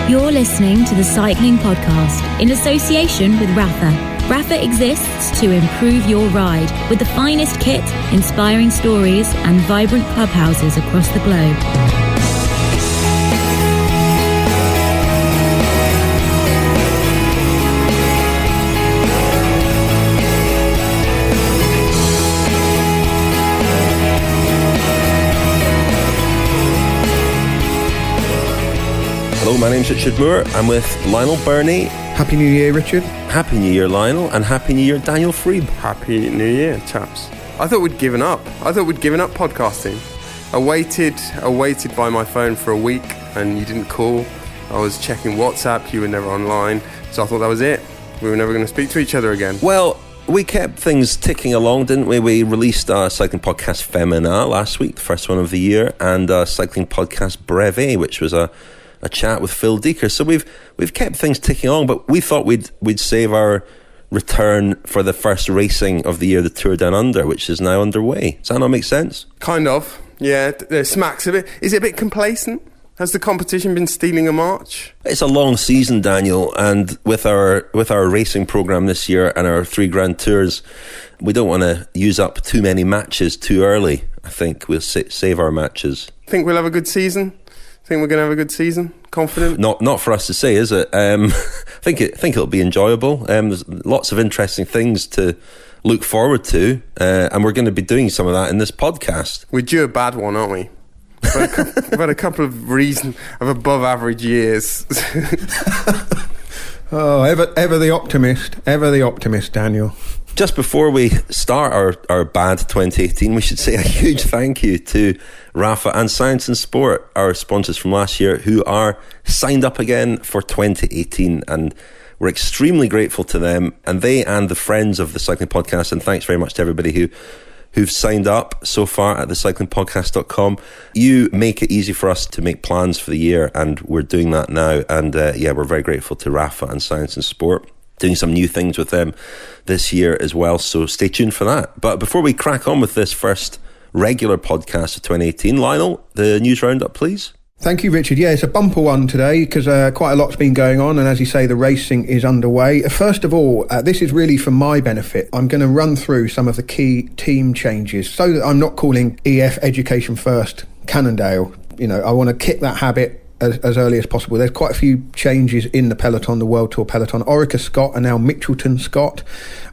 You're listening to the Cycling Podcast in association with Rapha. Rapha exists to improve your ride with the finest kit, inspiring stories, and vibrant clubhouses across the globe. Hello, my name's Richard Moore. I'm with Lionel, Birnie. Happy New Year, Richard. Happy New Year, Lionel, and Happy New Year, Daniel Friebe. Happy New Year, chaps. I thought we'd given up. Podcasting. I waited by my phone for a week and you didn't call. I was checking WhatsApp, you were never online, so I thought that was it. We were never going to speak to each other again. Well, we kept things ticking along, didn't we? We released our cycling podcast Femina last week, the first one of the year, and a cycling podcast Brevet, which was a chat with Phil Deaker. So we've kept things ticking along, but we thought we'd save our return for the first racing of the year, the Tour Down Under, which is now underway. Does that not make sense? Kind of, yeah. It smacks a bit. Is it a bit complacent? Has the competition been stealing a march? It's a long season, Daniel, and with our racing programme this year and our 3 Grand Tours, we don't want to use up too many matches too early. I think we'll save our matches. Think we'll have a good season? Think we're going to have a good season? Confident? Not for us to say, is it? I think it'll be enjoyable. There's lots of interesting things to look forward to, and we're going to be doing some of that in this podcast. We're due a bad one, aren't we? We've had a couple of above average years. Oh, ever the optimist, Daniel. Just before we start our bad 2018, we should say a huge thank you to Rapha and Science and Sport, our sponsors from last year, who are signed up again for 2018, and we're extremely grateful to them, and they and the friends of the Cycling Podcast, and thanks very much to everybody who've signed up so far at thecyclingpodcast.com. You make it easy for us to make plans for the year, and we're doing that now, and we're very grateful to Rapha and Science and Sport. Doing some new things with them this year as well, so stay tuned for that. But before we crack on with this first regular podcast of 2018, Lionel, the news roundup, please. Thank you, Richard. Yeah, it's a bumper one today because quite a lot's been going on, and as you say, the racing is underway. First of all, this is really for my benefit. I'm going to run through some of the key team changes so that I'm not calling EF Education First Cannondale. I want to kick that habit as early as possible. There's quite a few changes in the peloton, the World Tour peloton. Orica Scott are now Mitchelton Scott.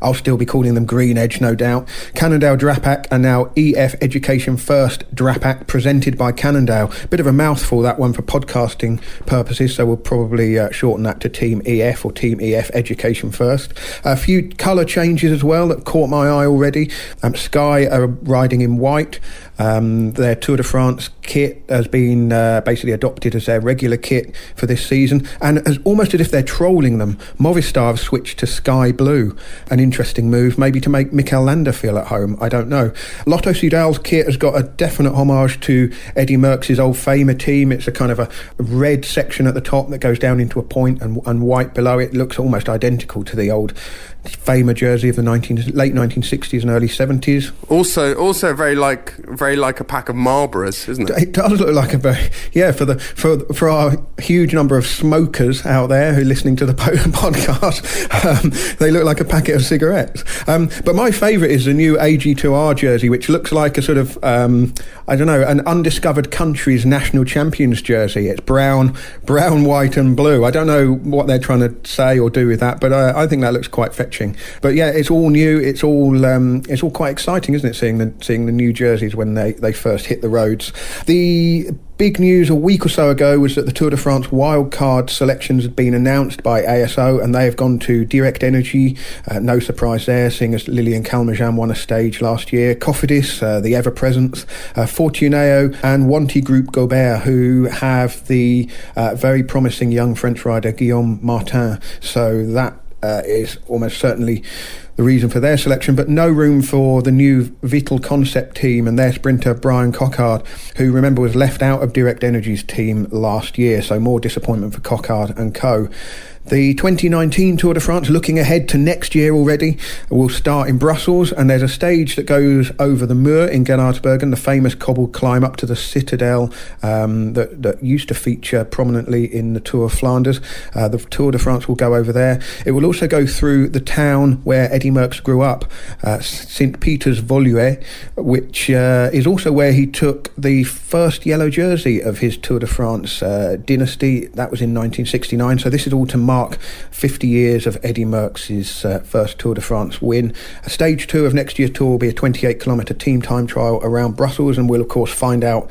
I'll still be calling them Green Edge, no doubt. Cannondale Drapac are now EF Education First Drapac, presented by Cannondale. Bit of a mouthful, that one, for podcasting purposes, so we'll probably shorten that to Team EF or Team EF Education First. A few colour changes as well that caught my eye already. Sky are riding in white. Their Tour de France kit has been basically adopted as their regular kit for this season, and as almost as if they're trolling them, Movistar have switched to sky blue. An interesting move, maybe to make Mikel Landa feel at home, I don't know. Lotto Soudal's kit has got a definite homage to Eddie Merckx's old Famer team. It's a kind of a red section at the top that goes down into a point and white below it. Looks almost identical to the old Famer jersey of the late 1960s and early 70s. Also very like a pack of Marlboros, isn't it? It does look like for our huge number of smokers out there who are listening to the podcast, they look like a packet of cigarettes. But my favourite is the new AG2R jersey, which looks like a sort of an undiscovered country's national champions jersey. It's brown, white and blue. I don't know what they're trying to say or do with that, but I think that looks quite fetching. But yeah, it's all new. It's all quite exciting, isn't it? Seeing the new jerseys when they first hit the roads. The big news a week or so ago was that the Tour de France wildcard selections had been announced by ASO, and they have gone to Direct Energy. No surprise there, seeing as Lilian Calmejean won a stage last year. Cofidis, the ever-present, Fortuneo and Wanty Group Gobert, who have the very promising young French rider Guillaume Martin. So that is almost certainly the reason for their selection, but no room for the new Vital Concept team and their sprinter Brian Cockard, who, remember, was left out of Direct Energy's team last year, so more disappointment for Cockard and co. The 2019 Tour de France, looking ahead to next year already, will start in Brussels, and there's a stage that goes over the Muur in Gennardsbergen, the famous cobbled climb up to the Citadel that used to feature prominently in the Tour of Flanders. The Tour de France will go over there. It will also go through the town where Eddy Merckx grew up, St. Peter's Voluet, which is also where he took the first yellow jersey of his Tour de France dynasty. That was in 1969, so this is all to mark 50 years of Eddy Merckx's first Tour de France win. Stage 2 of next year's tour will be a 28-kilometre team time trial around Brussels, and we'll of course find out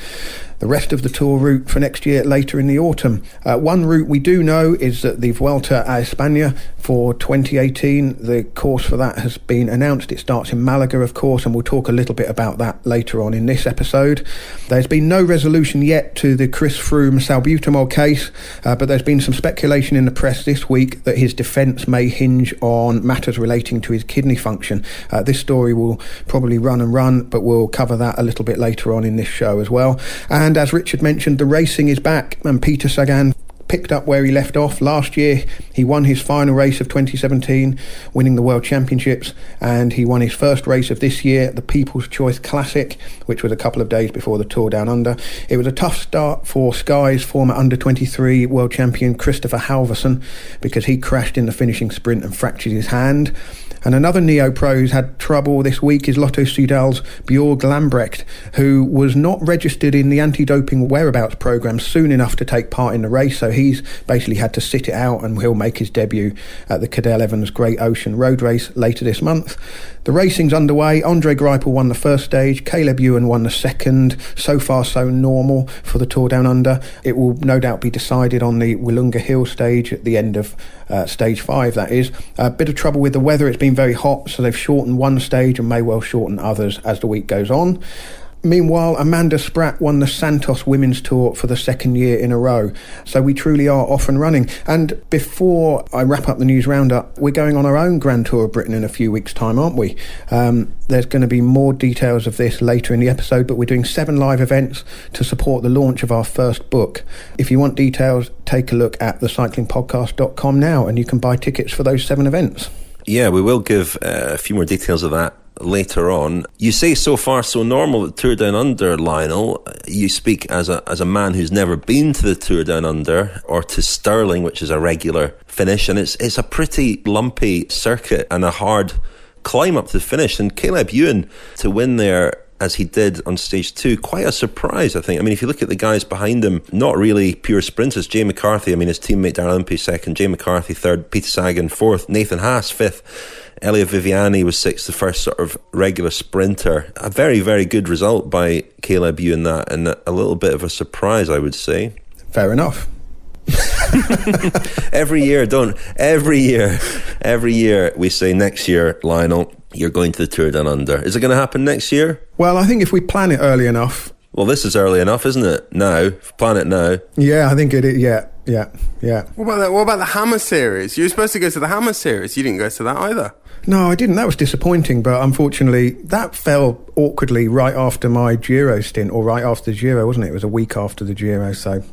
the rest of the tour route for next year later in the autumn. One route we do know is that the Vuelta a España for 2018, the course for that has been announced. It starts in Malaga, of course, and we'll talk a little bit about that later on in this episode. There's been no resolution yet to the Chris Froome Salbutamol case, but there's been some speculation in the press this week that his defence may hinge on matters relating to his kidney function. This story will probably run, but we'll cover that a little bit later on in this show as well. And as Richard mentioned, the racing is back, and Peter Sagan picked up where he left off. Last year he won his final race of 2017, winning the World Championships, and he won his first race of this year, the People's Choice Classic, which was a couple of days before the Tour Down Under. It was a tough start for Sky's former under-23 world champion Christopher Halvorsen, because he crashed in the finishing sprint and fractured his hand. And another neo-pro who's had trouble this week is Lotto Soudal's Bjorg Lambrecht, who was not registered in the anti-doping whereabouts programme soon enough to take part in the race, so he's basically had to sit it out, and he'll make his debut at the Cadel Evans Great Ocean Road Race later this month. The racing's underway. Andre Greipel won the first stage, Caleb Ewan won the second. So far so normal for the Tour Down Under. It will no doubt be decided on the Willunga Hill stage at the end of stage 5, that is. A bit of trouble with the weather. It's been very hot, so they've shortened one stage and may well shorten others as the week goes on. Meanwhile, Amanda Spratt won the Santos Women's Tour for the second year in a row. So we truly are off and running. And before I wrap up the news roundup, we're going on our own Grand Tour of Britain in a few weeks' time, aren't we? There's going to be more details of this later in the episode, but we're doing 7 live events to support the launch of our first book. If you want details, take a look at thecyclingpodcast.com now, and you can buy tickets for those 7 events. Yeah, we will give a few more details of that later on. You say so far so normal at Tour Down Under, Lionel. You speak as a man who's never been to the Tour Down Under, or to Stirling, which is a regular finish, and it's a pretty lumpy circuit and a hard climb up to the finish. And Caleb Ewan to win there as he did on stage 2, quite a surprise, I think. I mean, if you look at the guys behind him, not really pure sprinters. Jay McCarthy, I mean, his teammate Darrell Impey second, Jay McCarthy third, Peter Sagan fourth, Nathan Haas fifth, Elliot Viviani was sixth, the first sort of regular sprinter. A very, very good result by Caleb Ewan, that, and a little bit of a surprise, I would say. Fair enough. Every year we say next year, Lionel, you're going to the Tour Down Under. Is it going to happen next year? Well, I think if we plan it early enough. Well, this is early enough, isn't it? Now, plan it now. Yeah, I think it is. Yeah. What about the Hammer Series? You were supposed to go to the Hammer Series. You didn't go to that either. No, I didn't. That was disappointing, but unfortunately that fell awkwardly right after my Giro stint, or right after the Giro, wasn't it? It was a week after the Giro, so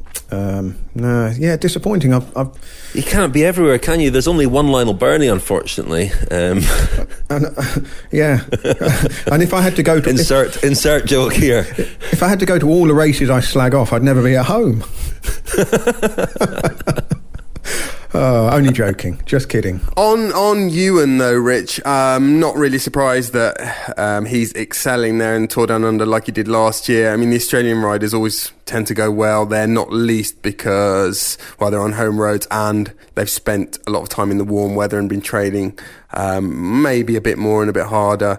disappointing. You can't be everywhere, can you? There's only one Lionel Birnie, unfortunately. Yeah. And if I had to go to insert joke here. If I had to go to all the races I slag off, I'd never be at home. Only joking, just kidding. On Ewan though, Rich, not really surprised that he's excelling there in Tour Down Under like he did last year. I mean, the Australian riders always tend to go well there, not least because, well, they're on home roads and they've spent a lot of time in the warm weather and been training maybe a bit more and a bit harder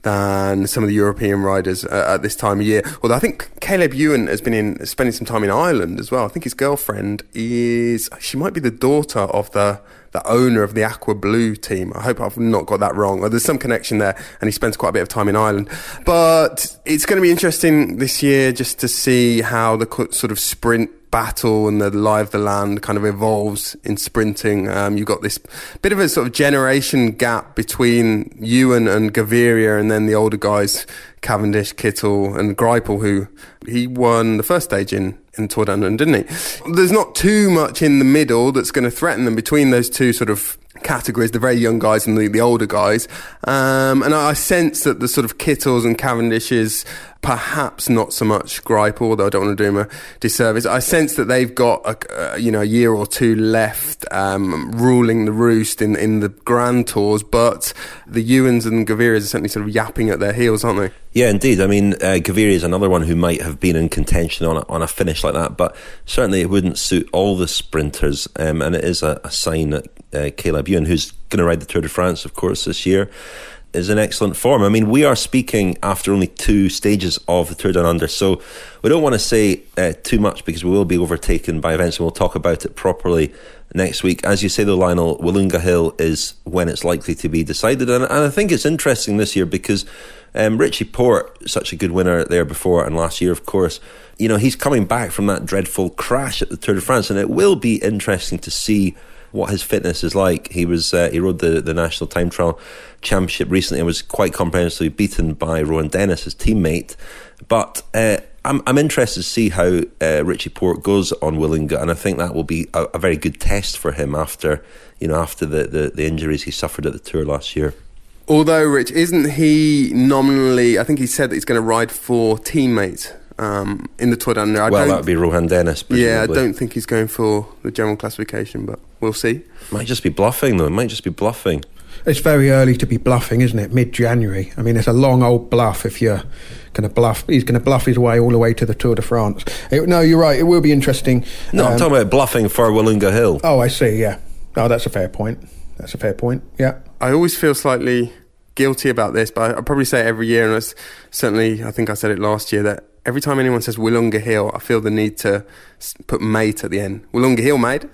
than some of the European riders at this time of year. Although I think Caleb Ewan has been spending some time in Ireland as well. I think his girlfriend she might be the daughter of the owner of the Aqua Blue team. I hope I've not got that wrong. Well, there's some connection there, and he spends quite a bit of time in Ireland. But it's going to be interesting this year just to see how the sort of sprint battle and the lie of the land kind of evolves in sprinting. You've got this bit of a sort of generation gap between Ewan and Gaviria, and then the older guys, Cavendish, Kittel and Greipel, who he won the first stage in Tour Down Under, didn't he? There's not too much in the middle that's going to threaten them between those two sort of categories, the very young guys and the older guys. And I sense that the sort of Kittels and Cavendishes, perhaps not so much Greipel, although I don't want to do him a disservice. I sense that they've got a year or two left ruling the roost in the Grand Tours, but the Ewans and Gavirias are certainly sort of yapping at their heels, aren't they? Yeah, indeed. I mean, Gaviria is another one who might have been in contention on a finish like that, but certainly it wouldn't suit all the sprinters, and it is a sign that Caleb Ewan, who's going to ride the Tour de France, of course, this year, is in excellent form. I mean, we are speaking after only 2 stages of the Tour Down Under, so we don't want to say too much because we will be overtaken by events, and we'll talk about it properly next week. As you say though, Lionel, Willunga Hill is when it's likely to be decided, and I think it's interesting this year because Richie Porte, such a good winner there before and last year, of course, you know, he's coming back from that dreadful crash at the Tour de France, and it will be interesting to see what his fitness is like. He rode the National Time Trial Championship recently and was quite comprehensively beaten by Rowan Dennis, his teammate. But I'm interested to see how Richie Porte goes on Willunga, and I think that will be a very good test for him after the injuries he suffered at the Tour last year. Although, Rich, isn't he nominally, I think he said that he's going to ride for teammate in the Tour Down Under. Well, that would be Rohan Dennis, presumably. Yeah, I don't think he's going for the general classification, but we'll see. Might just be bluffing, though. It might just be bluffing. It's very early to be bluffing, isn't it? Mid-January. I mean, it's a long old bluff if you're going to bluff. He's going to bluff his way all the way to the Tour de France. No, you're right. It will be interesting. No, I'm talking about bluffing for Willunga Hill. Oh, I see, yeah. Oh, that's a fair point. Yeah. I always feel slightly guilty about this, but I probably say it every year, and it's certainly, I think I said it last year, that every time anyone says Willunga Hill, I feel the need to put mate at the end. Willunga Hill, mate.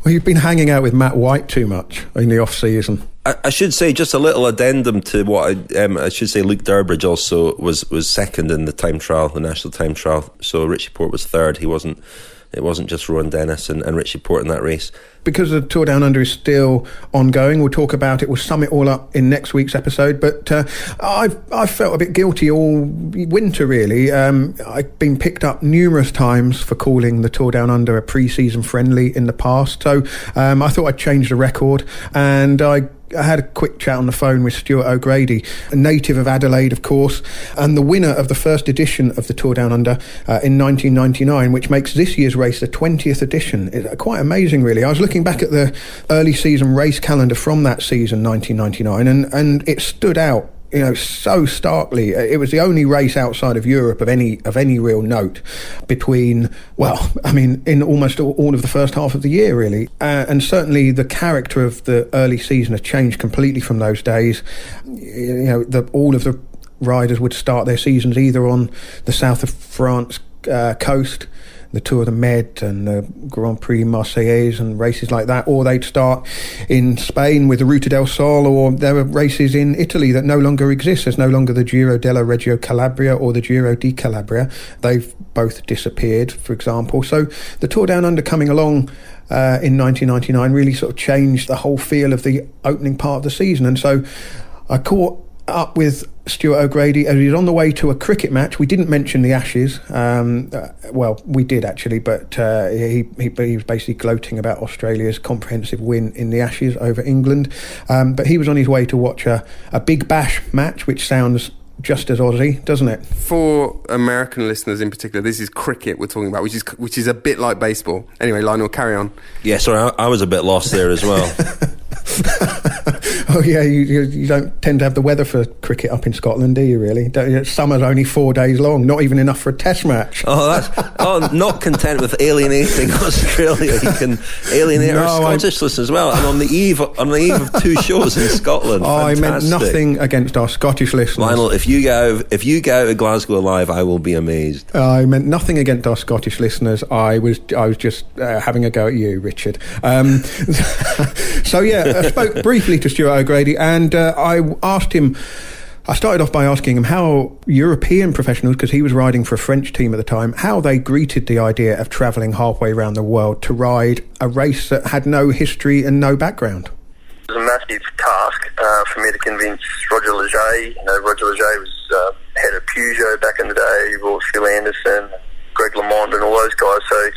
Well, you've been hanging out with Matt White too much in the off-season. I should say, just a little addendum to what I should say, Luke Durbridge also was second in the time trial, the national time trial. So Richie Porte was third. It wasn't just Rowan Dennis and Richie Porte in that race. Because the Tour Down Under is still ongoing, we'll talk about it. We'll sum it all up in next week's episode. But I've felt a bit guilty all winter, really. I've been picked up numerous times for calling the Tour Down Under a pre-season friendly in the past. So I thought I'd change the record, and I had a quick chat on the phone with Stuart O'Grady, a native of Adelaide, of course, and the winner of the first edition of the Tour Down Under in 1999, which makes this year's race the 20th edition. It's quite amazing, really. I was looking back at the early season race calendar from that season, 1999, and it stood out, so starkly. It was the only race outside of Europe of any real note between, in almost all of the first half of the year, really. And certainly the character of the early season has changed completely from those days. All of the riders would start their seasons either on the south of France coast, the Tour de Med and the Grand Prix Marseillaise and races like that, or they'd start in Spain with the Ruta del Sol, or there were races in Italy that no longer exist. There's no longer the Giro della Reggio Calabria or the Giro di Calabria. They've both disappeared, for example. So the Tour Down Under coming along in 1999 really sort of changed the whole feel of the opening part of the season. And so I caught up with Stuart O'Grady as he's on the way to a cricket match. We didn't mention the Ashes. We did actually, but he was basically gloating about Australia's comprehensive win in the Ashes over England. But he was on his way to watch a Big Bash match, which sounds just as Aussie, doesn't it? For American listeners in particular, this is cricket we're talking about, which is a bit like baseball. Anyway, Lionel, carry on. Yeah, sorry, I was a bit lost there as well. Oh yeah, you don't tend to have the weather for cricket up in Scotland, do you really? Summer's only 4 days long, not even enough for a test match. Not content with alienating Australia, you can alienate our Scottish listeners as well. And on the eve of 2 shows in Scotland. I meant nothing against our Scottish listeners. Lionel, if you get out of Glasgow alive, I will be amazed. I meant nothing against our Scottish listeners. I was just having a go at you, Richard. So yeah, I spoke briefly to Stuart O'Grady, and I asked him I started off by asking him how European professionals, because he was riding for a French team at the time, how they greeted the idea of travelling halfway around the world to ride a race that had no history and no background. It was a massive task for me to convince Roger Leger. Roger Leger was head of Peugeot back in the day. He brought Phil Anderson, Greg LeMond and all those guys. So,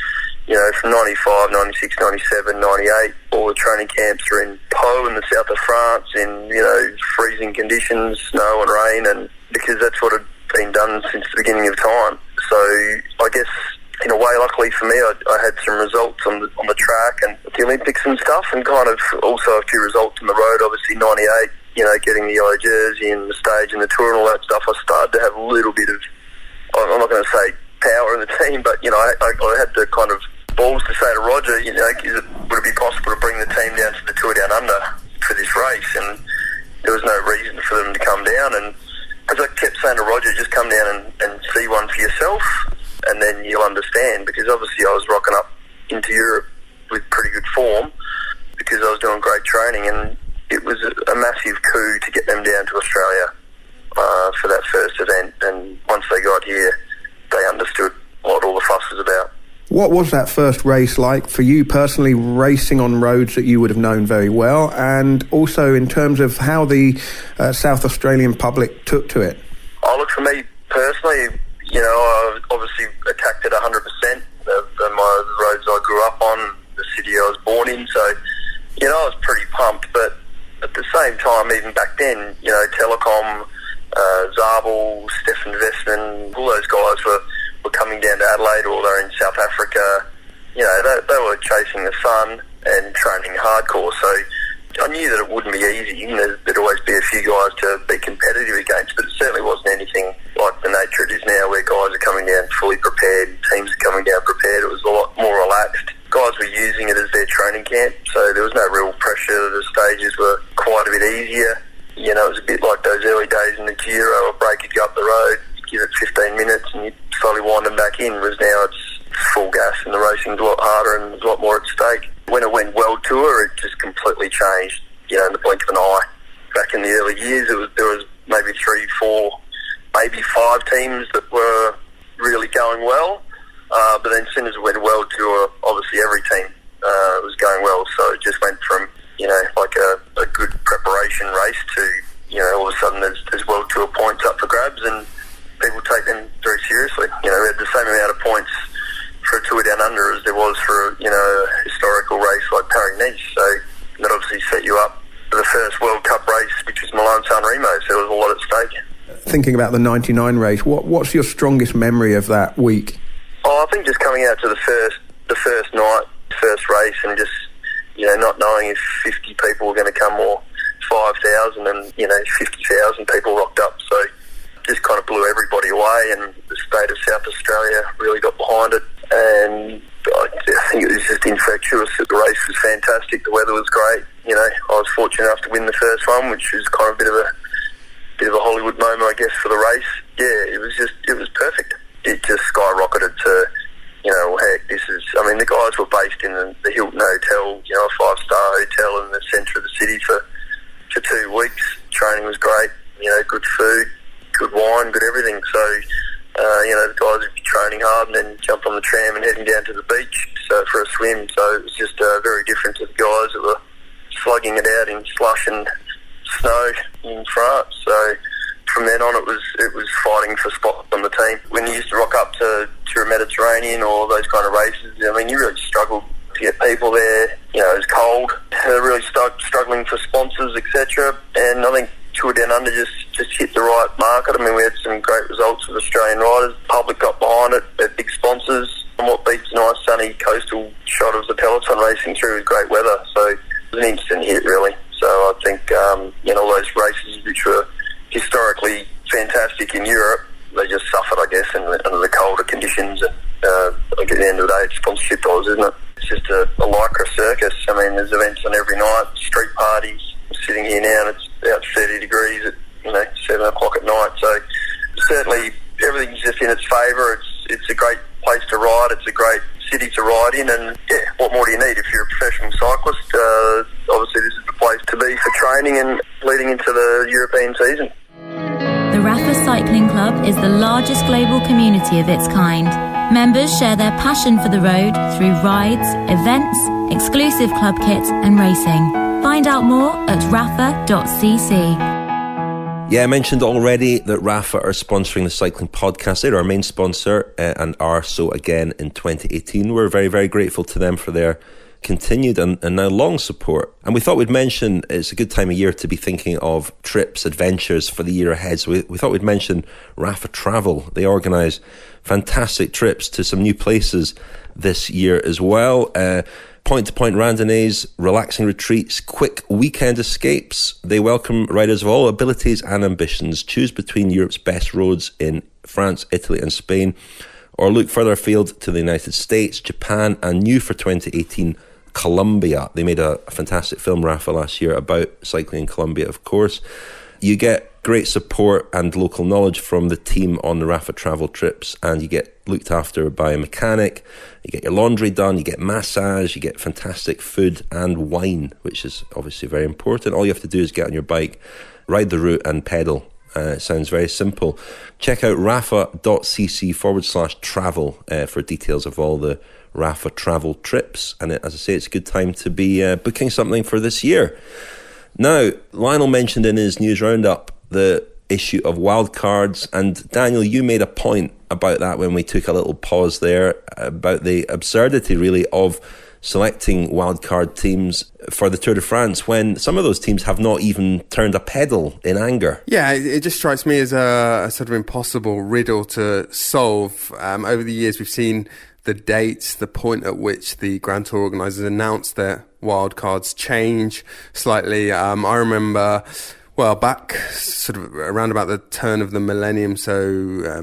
from 95, 96, 97, 98, all the training camps are in Pau in the south of France in, freezing conditions, snow and rain, and because that's what had been done since the beginning of time. So I guess, in a way, luckily for me, I had some results on the track and the Olympics and stuff, and kind of also a few results on the road. Obviously, 98, getting the yellow jersey and the stage and the tour and all that stuff, I started to have a little bit of, I'm not going to say power in the team, but, I had the kind of balls to say to Roger, would it be possible to bring the team down to the Tour Down Under for this race? And there was no reason for them to come down. And as I kept saying to Roger, just come down and see one for yourself, and then you'll understand, because obviously I was rocking up into Europe with pretty good form because I was doing great training, and it was a massive coup to get them down to Australia for that first event. And once they got here, they understood what all the fuss was about. What was that first race like for you personally, racing on roads that you would have known very well, and also in terms of how the South Australian public took to it? Oh, look, for me personally, I obviously attacked it 100%. The roads I grew up on, the city I was born in, so, I was pretty pumped. But at the same time, even back then, Telecom, Zabel, Stefan Vestman, all those guys were coming down to Adelaide, or they're in South Africa. They were chasing the sun and training hardcore. So I knew that it wouldn't be easy. There'd always be a few guys to be competitive against, but it certainly wasn't anything like the nature it is now, where guys are coming down fully prepared, teams are coming down prepared. It was a lot more relaxed. Guys were using it as their training camp, so there was no real pressure. The stages were quite a bit easier. It was a bit like those early days in the Giro. A break, you'd go up the road, give it 15 minutes and you slowly wind them back in, whereas now it's full gas and the racing's a lot harder and there's a lot more at stake. When it went World Tour, it just completely changed, in the blink of an eye. Back in the early years, there was maybe 3, 4, maybe 5 teams that were really going well, but then as soon as it went World Tour, obviously every team was going well, so it just went from, like a good preparation race to, all of a sudden there's World Tour points up for grabs, and people take them very seriously. We had the same amount of points for a Tour Down Under as there was for, a historical race like Paris-Nice. So that obviously set you up for the first World Cup race, which was Milan-San Remo, so there was a lot at stake. Thinking about the 99 race, what's your strongest memory of that week? Oh, I think just coming out to the first night, first race, and just, not knowing if 50 people were going to come or 5,000, and, 50,000 people rocked up. So just kind of blew everybody away, and the state of South Australia really got behind it, and I think it was just infectious. The race was fantastic, the weather was great. I was fortunate enough to win the first one, which was kind of a bit of a Hollywood moment, I guess, for the race. Yeah, it was perfect. It just skyrocketed to, heck, the guys were based in the Hilton Hotel, a 5-star hotel in the centre of the city for 2 weeks. Training was great, good food, good wine, good everything. So, the guys would be training hard and then jump on the tram and heading down to the beach for a swim. So it was just very different to the guys that were slugging it out in slush and snow in France. So from then on, it was fighting for spots on the team. When you used to rock up to a Mediterranean or those kind of races, you really struggled to get people there. It was cold. They were really struggling for sponsors, etc. And I think Tour Down Under just hit the right market. We had some great results with Australian riders. The public got behind it. They had big sponsors. And what beats a nice sunny coastal shot of the peloton racing through with great weather. So it was an instant hit, really. So I think, all those races which were historically fantastic in Europe, they just suffered, I guess, under the colder conditions. And at the end of the day, it's sponsorship dollars, isn't it? It's just a lycra circus. There's events on every night, street parties. I'm sitting here now and it's about 30 degrees at 7 o'clock at night. So certainly everything's just in its favour. It's a great place to ride. It's a great city to ride in, and what more do you need if you're a professional cyclist? Obviously this is the place to be for training and leading into the European season. Rapha Cycling Club is the largest global community of its kind. Members share their passion for the road through rides, events, exclusive club kits and racing. Find out more at rapha.cc. Yeah, I mentioned already that Rapha are sponsoring the Cycling Podcast. They're our main sponsor and are so again in 2018. We're very, very grateful to them for their continued and now long support. And we thought we'd mention it's a good time of year to be thinking of trips, adventures for the year ahead. So we thought we'd mention Rapha Travel. They organise fantastic trips to some new places this year as well. Point-to-point randonnées, relaxing retreats, quick weekend escapes. They welcome riders of all abilities and ambitions. Choose between Europe's best roads in France, Italy and Spain, or look further afield to the United States, Japan, and new for 2018, Colombia. They made a fantastic film, Rapha, last year about cycling in Colombia, of course. You get great support and local knowledge from the team on the Rapha travel trips, and you get looked after by a mechanic, you get your laundry done, you get massage, you get fantastic food and wine, which is obviously very important. All you have to do is get on your bike, ride the route and pedal. It sounds very simple. Check out rapha.cc/travel for details of all the Rapha travel trips. And as I say, it's a good time to be booking something for this year. Now, Lionel mentioned in his news roundup the issue of wildcards, and Daniel, you made a point about that when we took a little pause there, about the absurdity really of selecting wildcard teams for the Tour de France when some of those teams have not even turned a pedal in anger. Yeah, it just strikes me as a sort of impossible riddle to solve. Over the years, we've seen the dates, the point at which the Grand Tour organisers announce their wildcards change slightly. I remember, well, back sort of around about the turn of the millennium, so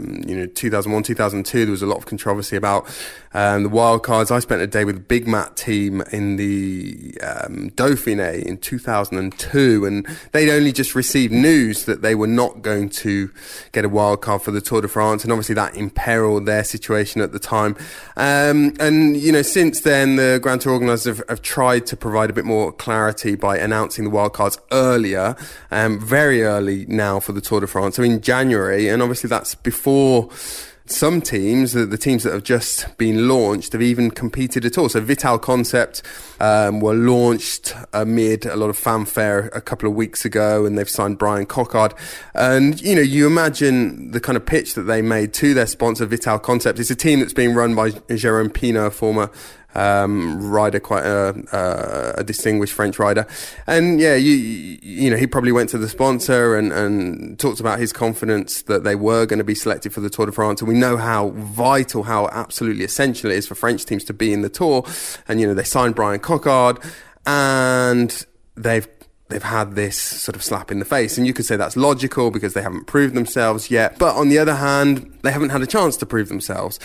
2001, 2002, there was a lot of controversy about the wildcards. I spent a day with the Big Mat team in the Dauphiné in 2002, and they'd only just received news that they were not going to get a wildcard for the Tour de France, and obviously that imperiled their situation at the time. Since then, the Grand Tour organisers have tried to provide a bit more clarity by announcing the wildcards earlier, very early now for the Tour de France, so in January, and obviously that's before some teams, the teams that have just been launched, have even competed at all. So Vital Concept were launched amid a lot of fanfare a couple of weeks ago, and they've signed Brian Cockard. And, you imagine the kind of pitch that they made to their sponsor, Vital Concept. It's a team that's being run by Jérôme Pinault, a former rider, quite a distinguished French rider, and he probably went to the sponsor and talked about his confidence that they were going to be selected for the Tour de France, and we know how vital, how absolutely essential it is for French teams to be in the Tour. And they signed Brian Cockard, and they've had this sort of slap in the face, and you could say that's logical because they haven't proved themselves yet, but on the other hand, they haven't had a chance to prove themselves.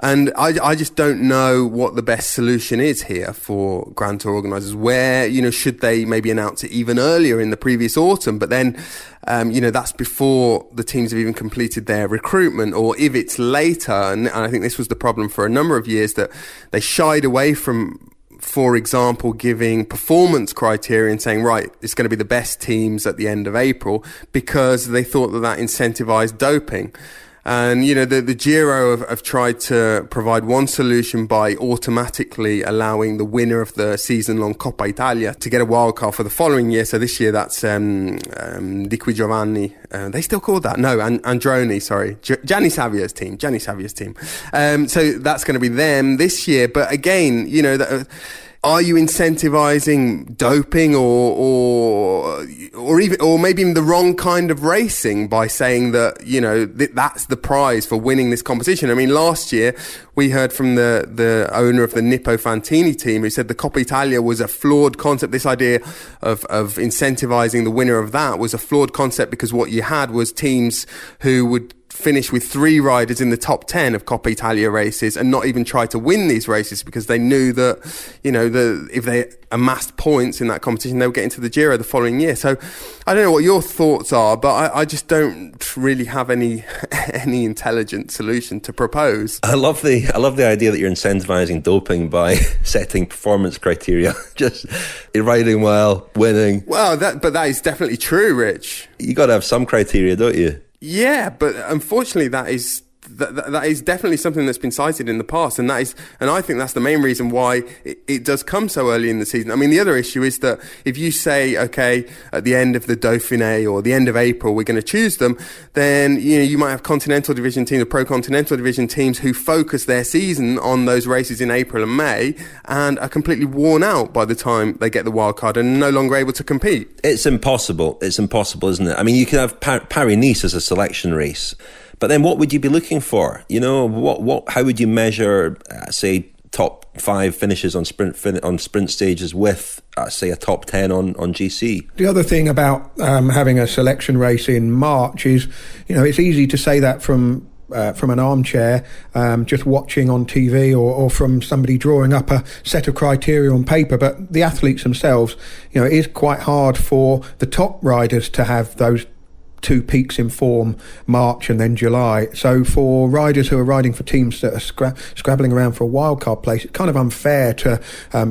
And I just don't know what the best solution is here for Grand Tour organisers. Where, should they maybe announce it even earlier in the previous autumn, but then, that's before the teams have even completed their recruitment, or if it's later, and I think this was the problem for a number of years, that they shied away from, for example, giving performance criteria and saying, right, it's going to be the best teams at the end of April, because they thought that incentivized doping. And, the Giro have tried to provide one solution by automatically allowing the winner of the season-long Coppa Italia to get a wildcard for the following year. So this year, that's Di Qui Giovanni. They still call that? No, Androni, sorry. Gianni Savio's team. So that's going to be them this year. But again, are you incentivizing doping or maybe even the wrong kind of racing by saying that, that's the prize for winning this competition? I mean, last year we heard from the owner of the Nippo Fantini team, who said the Coppa Italia was a flawed concept. This idea of incentivizing the winner of that was a flawed concept, because what you had was teams who would finish with 3 riders in the top 10 of Coppa Italia races and not even try to win these races, because they knew that, if they amassed points in that competition, they would get into the Giro the following year. So I don't know what your thoughts are, but I just don't really have any intelligent solution to propose. I love the idea that you're incentivizing doping by setting performance criteria. Just you're riding well, winning. Well, that is definitely true, Rich. You got to have some criteria, don't you? Yeah, but unfortunately that is definitely something that's been cited in the past, and I think that's the main reason why it does come so early in the season. I mean, the other issue is that if you say, okay, at the end of the Dauphiné or the end of April, we're going to choose them, then you might have Continental Division teams or Pro Continental Division teams who focus their season on those races in April and May and are completely worn out by the time they get the wild card and no longer able to compete. It's impossible, isn't it? I mean, you could have Paris-Nice as a selection race. But then what would you be looking for? How would you measure, say, top 5 finishes on sprint stages with, say, a top 10 on GC? The other thing about having a selection race in March is, it's easy to say that from an armchair, just watching on TV or from somebody drawing up a set of criteria on paper. But the athletes themselves, it is quite hard for the top riders to have those 2 peaks in form, March and then July. So for riders who are riding for teams that are scrabbling around for a wildcard place, it's kind of unfair to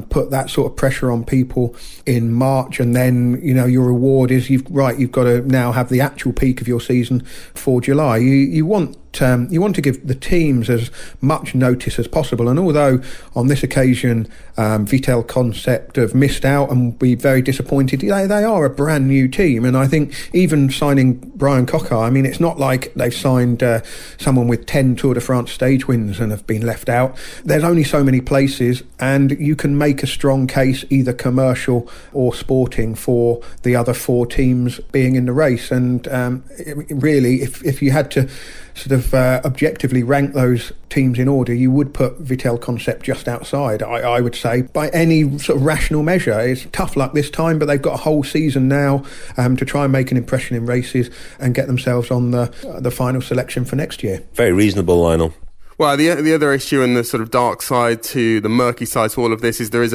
put that sort of pressure on people in March, and then your reward is you've got to now have the actual peak of your season for July. You want to give the teams as much notice as possible, and although on this occasion Vitel Concept have missed out and be very disappointed, they are a brand new team, and I think even signing Brian Coquard, I mean, it's not like they've signed someone with 10 Tour de France stage wins and have been left out. There's only so many places, and you can make a strong case, either commercial or sporting, for the other 4 teams being in the race. And really, if you had to sort of objectively rank those teams in order, you would put Vitel Concept just outside, I would say, by any sort of rational measure. It's tough luck this time, but they've got a whole season now to try and make an impression in races and get themselves on the final selection for next year. Very reasonable, Lionel. Well, the other issue and the sort of dark side to the murky side to all of this is there is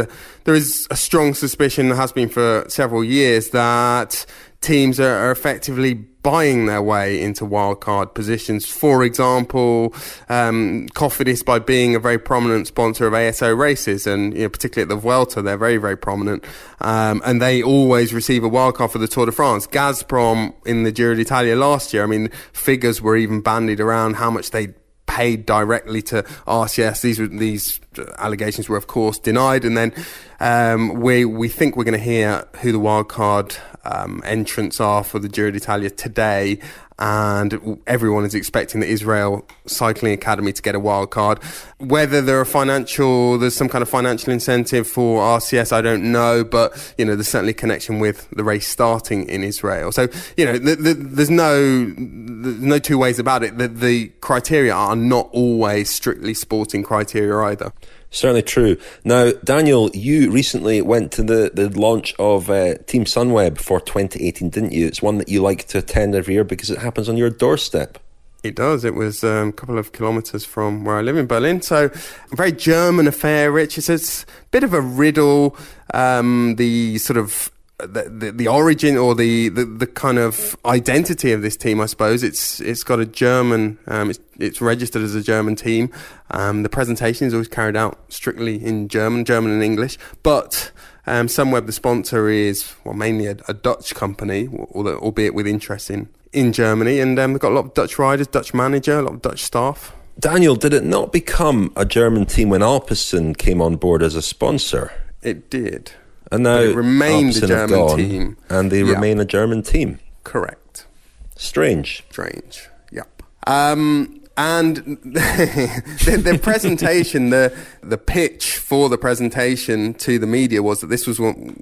a strong suspicion, that has been for several years, that teams are effectively buying their way into wildcard positions. For example, Cofidis, by being a very prominent sponsor of ASO races, and particularly at the Vuelta, they're very, very prominent, and they always receive a wildcard for the Tour de France. Gazprom in the Giro d'Italia last year, I mean, figures were even bandied around how much they paid directly to RCS. These allegations were, of course, denied, and then we think we're going to hear who the wildcard entrants are for the Giro d'Italia today, and everyone is expecting the Israel Cycling Academy to get a wild card. Whether there's some kind of financial incentive for RCS, I don't know, but there's certainly a connection with the race starting in Israel. So there's no two ways about it. The criteria are not always strictly sporting criteria either. Certainly true. Now, Daniel, you recently went to the launch of Team Sunweb for 2018, didn't you? It's one that you like to attend every year because it happens on your doorstep. It does. It was a couple of kilometres from where I live in Berlin. So a very German affair, Rich. It's a bit of a riddle. The sort of the origin or the kind of identity of this team, I suppose. It's got a German, it's registered as a German team. The presentation is always carried out strictly in German and English, but Sunweb, the sponsor, is mainly a Dutch company, albeit with interest in Germany, and they've got a lot of Dutch riders, Dutch manager, a lot of Dutch staff. Daniel, did it not become a German team when Alpecin came on board as a sponsor? It did. And now it remained Alpecin a German have gone, team. And they remain a German team. Correct. Strange. Yep. And the presentation, the pitch for the presentation to the media was that this was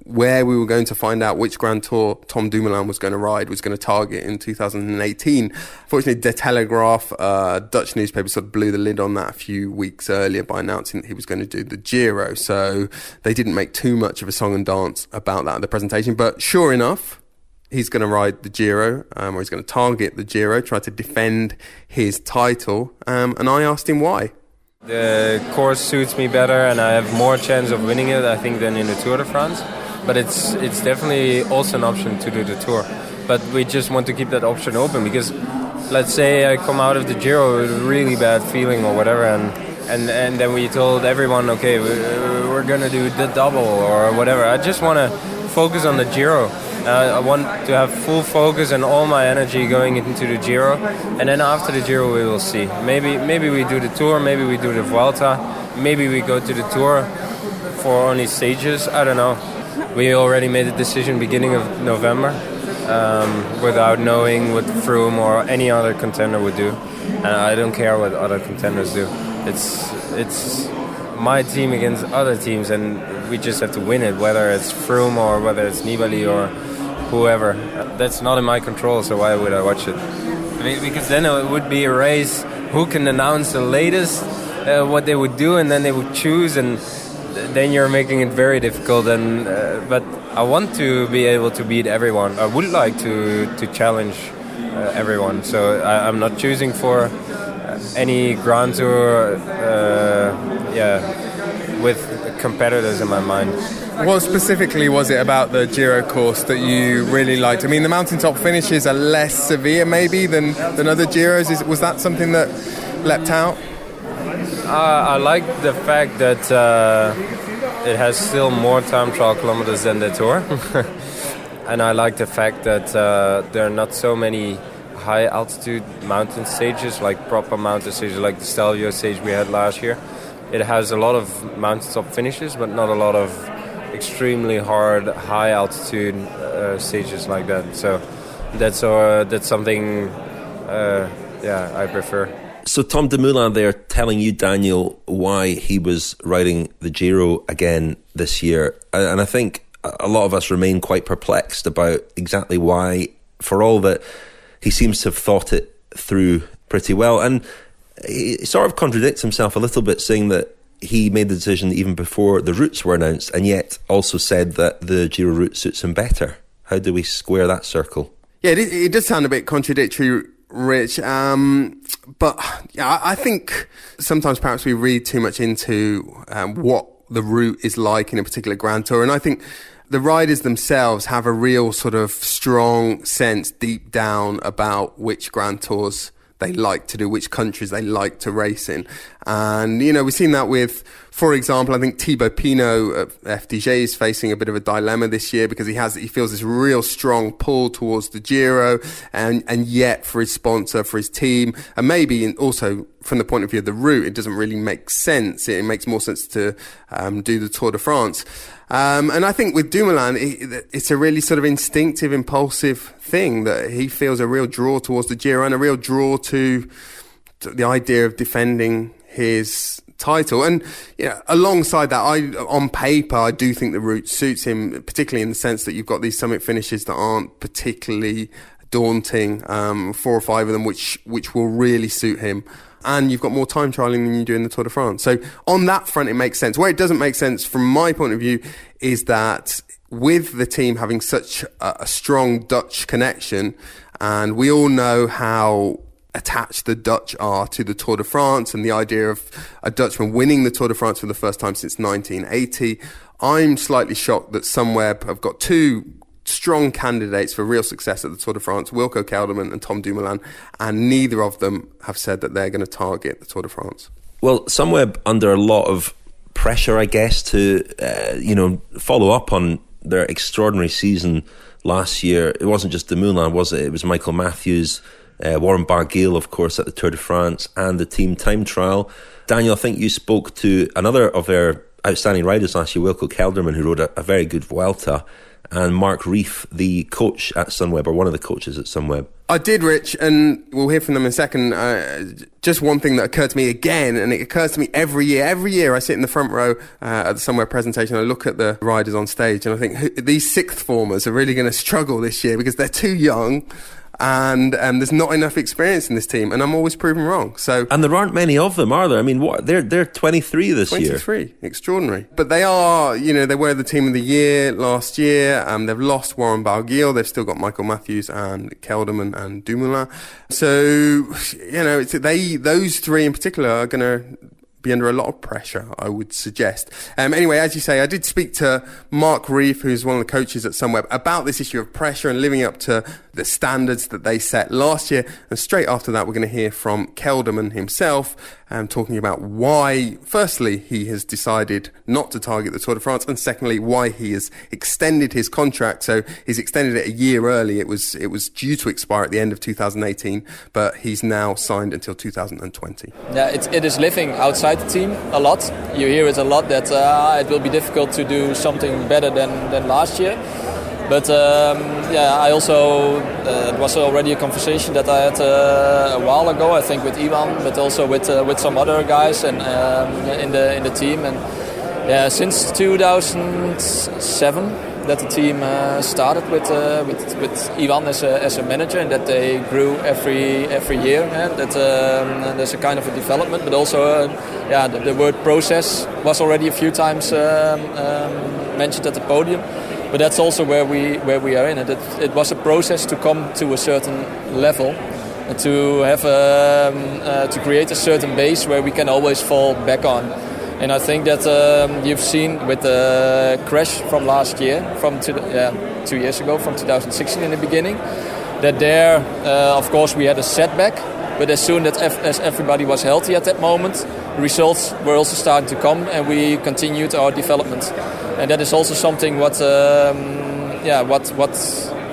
where we were going to find out which Grand Tour Tom Dumoulin was going to target in 2018. Fortunately, De Telegraaf, Dutch newspaper, sort of blew the lid on that a few weeks earlier by announcing that he was going to do the Giro. So they didn't make too much of a song and dance about that at the presentation. But sure enough, he's going to ride the Giro, or he's going to target the Giro, try to defend his title. And I asked him why. The course suits me better, and I have more chance of winning it, I think, than in the Tour de France. But it's definitely also an option to do the Tour. But we just want to keep that option open, because let's say I come out of the Giro with a really bad feeling or whatever, and then we told everyone, okay, we're going to do the double or whatever. I just want to focus on the Giro. I want to have full focus and all my energy going into the Giro, and then after the Giro we will see. Maybe we do the Tour, maybe we do the Vuelta, maybe we go to the Tour for only stages. I don't know. We already made a decision beginning of November without knowing what Froome or any other contender would do, and I don't care what other contenders do. It's my team against other teams, and we just have to win it, whether it's Froome or whether it's Nibali or whoever. That's not in my control, so why would I watch it? Because then it would be a race who can announce the latest what they would do, and then they would choose, and then you're making it very difficult. And but I want to be able to beat everyone. I would like to challenge everyone, so I'm not choosing for any Grand Tour with competitors in my mind. What specifically was it about the Giro course that you really liked? I mean, the mountaintop finishes are less severe maybe than other Giros. Was that something that leapt out? I like the fact that it has still more time trial kilometers than the Tour. And I like the fact that there are not so many high altitude mountain stages, like proper mountain stages like the Stelvio stage we had last year. It has a lot of mountaintop finishes, but not a lot of extremely hard high altitude stages like that. So that's something I prefer. So Tom Dumoulin there telling you, Daniel, why he was riding the Giro again this year. And I think a lot of us remain quite perplexed about exactly why, for all that he seems to have thought it through pretty well. And he sort of contradicts himself a little bit, saying that he made the decision even before the routes were announced, and yet also said that the Giro route suits him better. How do we square that circle? Yeah, it does sound a bit contradictory, Rich. But yeah, I think sometimes perhaps we read too much into what the route is like in a particular Grand Tour. And I think the riders themselves have a real sort of strong sense deep down about which Grand Tours they like to do, which countries they like to race in. And, you know, we've seen that with, for example, I think Thibaut Pinot of FDJ is facing a bit of a dilemma this year because he feels this real strong pull towards the Giro, and yet for his sponsor, for his team, and maybe also from the point of view of the route, it doesn't really make sense. It makes more sense to do the Tour de France. And I think with Dumoulin, it's a really sort of instinctive, impulsive thing that he feels a real draw towards the Giro and a real draw to the idea of defending his title. And you know, alongside that, on paper, I do think the route suits him, particularly in the sense that you've got these summit finishes that aren't particularly daunting, 4 or 5 of them, which will really suit him. And you've got more time trialling than you do in the Tour de France. So on that front, it makes sense. Where it doesn't make sense from my point of view is that with the team having such a strong Dutch connection, and we all know how attached the Dutch are to the Tour de France and the idea of a Dutchman winning the Tour de France for the first time since 1980, I'm slightly shocked that Sunweb have got 2 strong candidates for real success at the Tour de France, Wilco Kelderman and Tom Dumoulin, and neither of them have said that they're going to target the Tour de France. Well, Sunweb under a lot of pressure, I guess, to follow up on their extraordinary season last year. It wasn't just Dumoulin, was it? It was Michael Matthews, Warren Barguil, of course, at the Tour de France, and the team time trial. Daniel, I think you spoke to another of their outstanding riders last year, Wilco Kelderman, who rode a very good Vuelta, and Mark Reif, the coach at Sunweb, or one of the coaches at Sunweb. I did, Rich, and we'll hear from them in a second. Just one thing that occurred to me again, and it occurs to me every year. Every year I sit in the front row at the Sunweb presentation, I look at the riders on stage, and I think these 6th formers are really going to struggle this year because they're too young, and there's not enough experience in this team, and I'm always proven wrong. And there aren't many of them, are there? I mean, what they're 23 this year. 23, extraordinary. But they are, they were the team of the year last year. They've lost Warren Barguil. They've still got Michael Matthews and Kelderman and Dumoulin. So, those 3 in particular are going to be under a lot of pressure, I would suggest. Anyway, as you say, I did speak to Mark Reif, who's one of the coaches at Sunweb, about this issue of pressure and living up to the standards that they set last year. And straight after that, we're going to hear from Kelderman himself, talking about why, firstly, he has decided not to target the Tour de France, and secondly, why he has extended his contract. So he's extended it a year early. It was due to expire at the end of 2018, but he's now signed until 2020. Yeah, it is living outside the team a lot. You hear it a lot that it will be difficult to do something better than last year. But I also, it was already a conversation that I had a while ago, I think with Ivan, but also with some other guys and in the team. And yeah, since 2007 that the team started with Ivan as a manager, and that they grew every year. And that there's a kind of a development, but also the word process was already a few times mentioned at the podium. But that's also where we are in it. It was a process to come to a certain level, and to have to create a certain base where we can always fall back on. And I think that you've seen with the crash from last year, from 2 years ago, from 2016 in the beginning, that there, of course, we had a setback. But as soon as everybody was healthy at that moment, results were also starting to come, and we continued our development. And that is also something what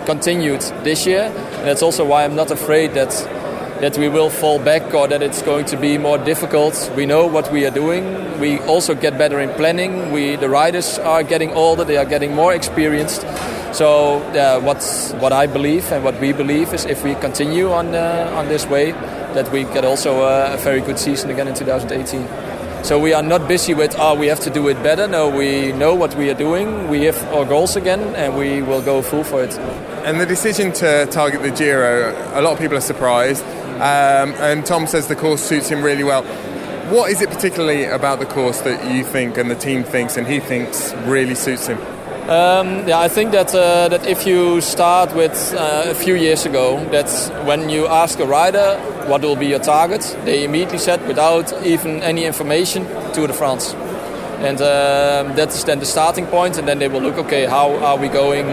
continued this year. And that's also why I'm not afraid that we will fall back or that it's going to be more difficult. We know what we are doing. We also get better in planning. The riders are getting older. They are getting more experienced. So what I believe and what we believe is if we continue on this way, that we get also a very good season again in 2018. So we are not busy with, we have to do it better. No, we know what we are doing. We have our goals again, and we will go full for it. And the decision to target the Giro, a lot of people are surprised. And Tom says the course suits him really well. What is it particularly about the course that you think and the team thinks and he thinks really suits him? I think that if you start with a few years ago, that when you ask a rider what will be your target, they immediately said, without even any information, Tour de France. And that is then the starting point, and then they will look, okay, how are we going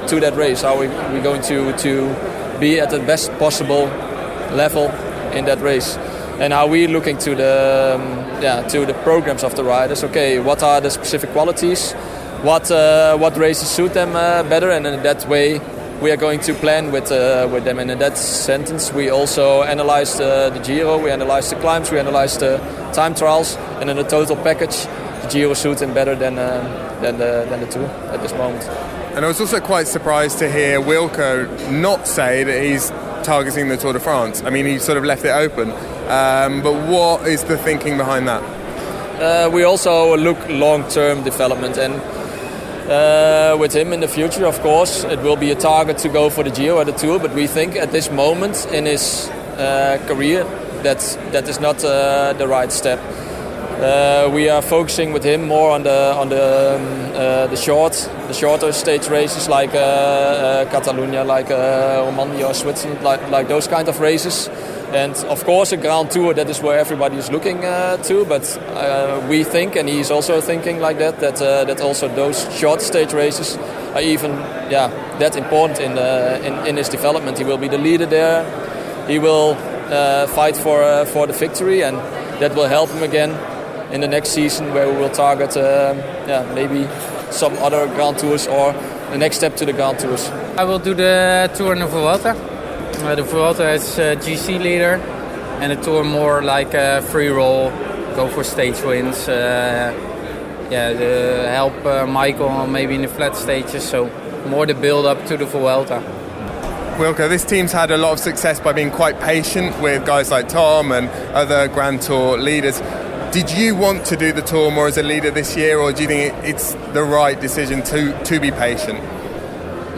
to that race? How are we going to be at the best possible level in that race? And are we looking to the programs of the riders? Okay, what are the specific qualities? What races suit them better, and in that way we are going to plan with them. And in that sentence, we also analyzed the Giro, we analyzed the climbs, we analyzed the time trials, and in the total package, the Giro suits him better than the Tour at this moment. And I was also quite surprised to hear Wilco not say that he's targeting the Tour de France. I mean, he sort of left it open. But what is the thinking behind that? We also look long-term development, and with him in the future, of course, it will be a target to go for the Giro or the Tour. But we think at this moment in his career that is not the right step. We are focusing with him more on the shorter stage races like Catalonia, like Romandie or Switzerland, like those kind of races. And of course a Grand Tour, that is where everybody is looking to, but we think, and he's also thinking like that also those short stage races are even that important in his development. He will be the leader there. He will fight for the victory, and that will help him again in the next season, where we will target maybe some other Grand Tours or the next step to the Grand Tours. I will do the Tour in the Vuelta. The Vuelta is GC leader, and the Tour more like a free roll, go for stage wins, help Michael maybe in the flat stages, so more the build up to the Vuelta. Wilco, this team's had a lot of success by being quite patient with guys like Tom and other Grand Tour leaders. Did you want to do the Tour more as a leader this year, or do you think it's the right decision to be patient?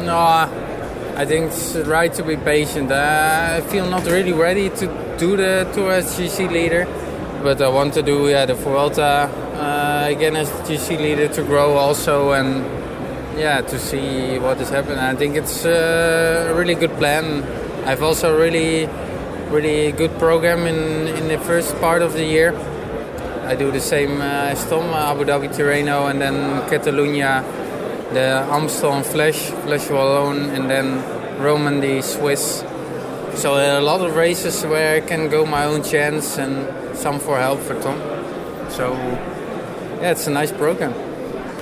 No, I think it's right to be patient. I feel not really ready to do the Tour as GC leader, but I want to do the Vuelta again as GC leader to grow also, and to see what is happening. I think it's a really good plan. I've also really good program in the first part of the year. I do the same as Tom, Abu Dhabi, Tirreno, and then Catalonia, the Amstel and Flash Wallon, and then Roman the Swiss. So a lot of races where I can go my own chance, and some for help for Tom. So yeah, it's a nice program.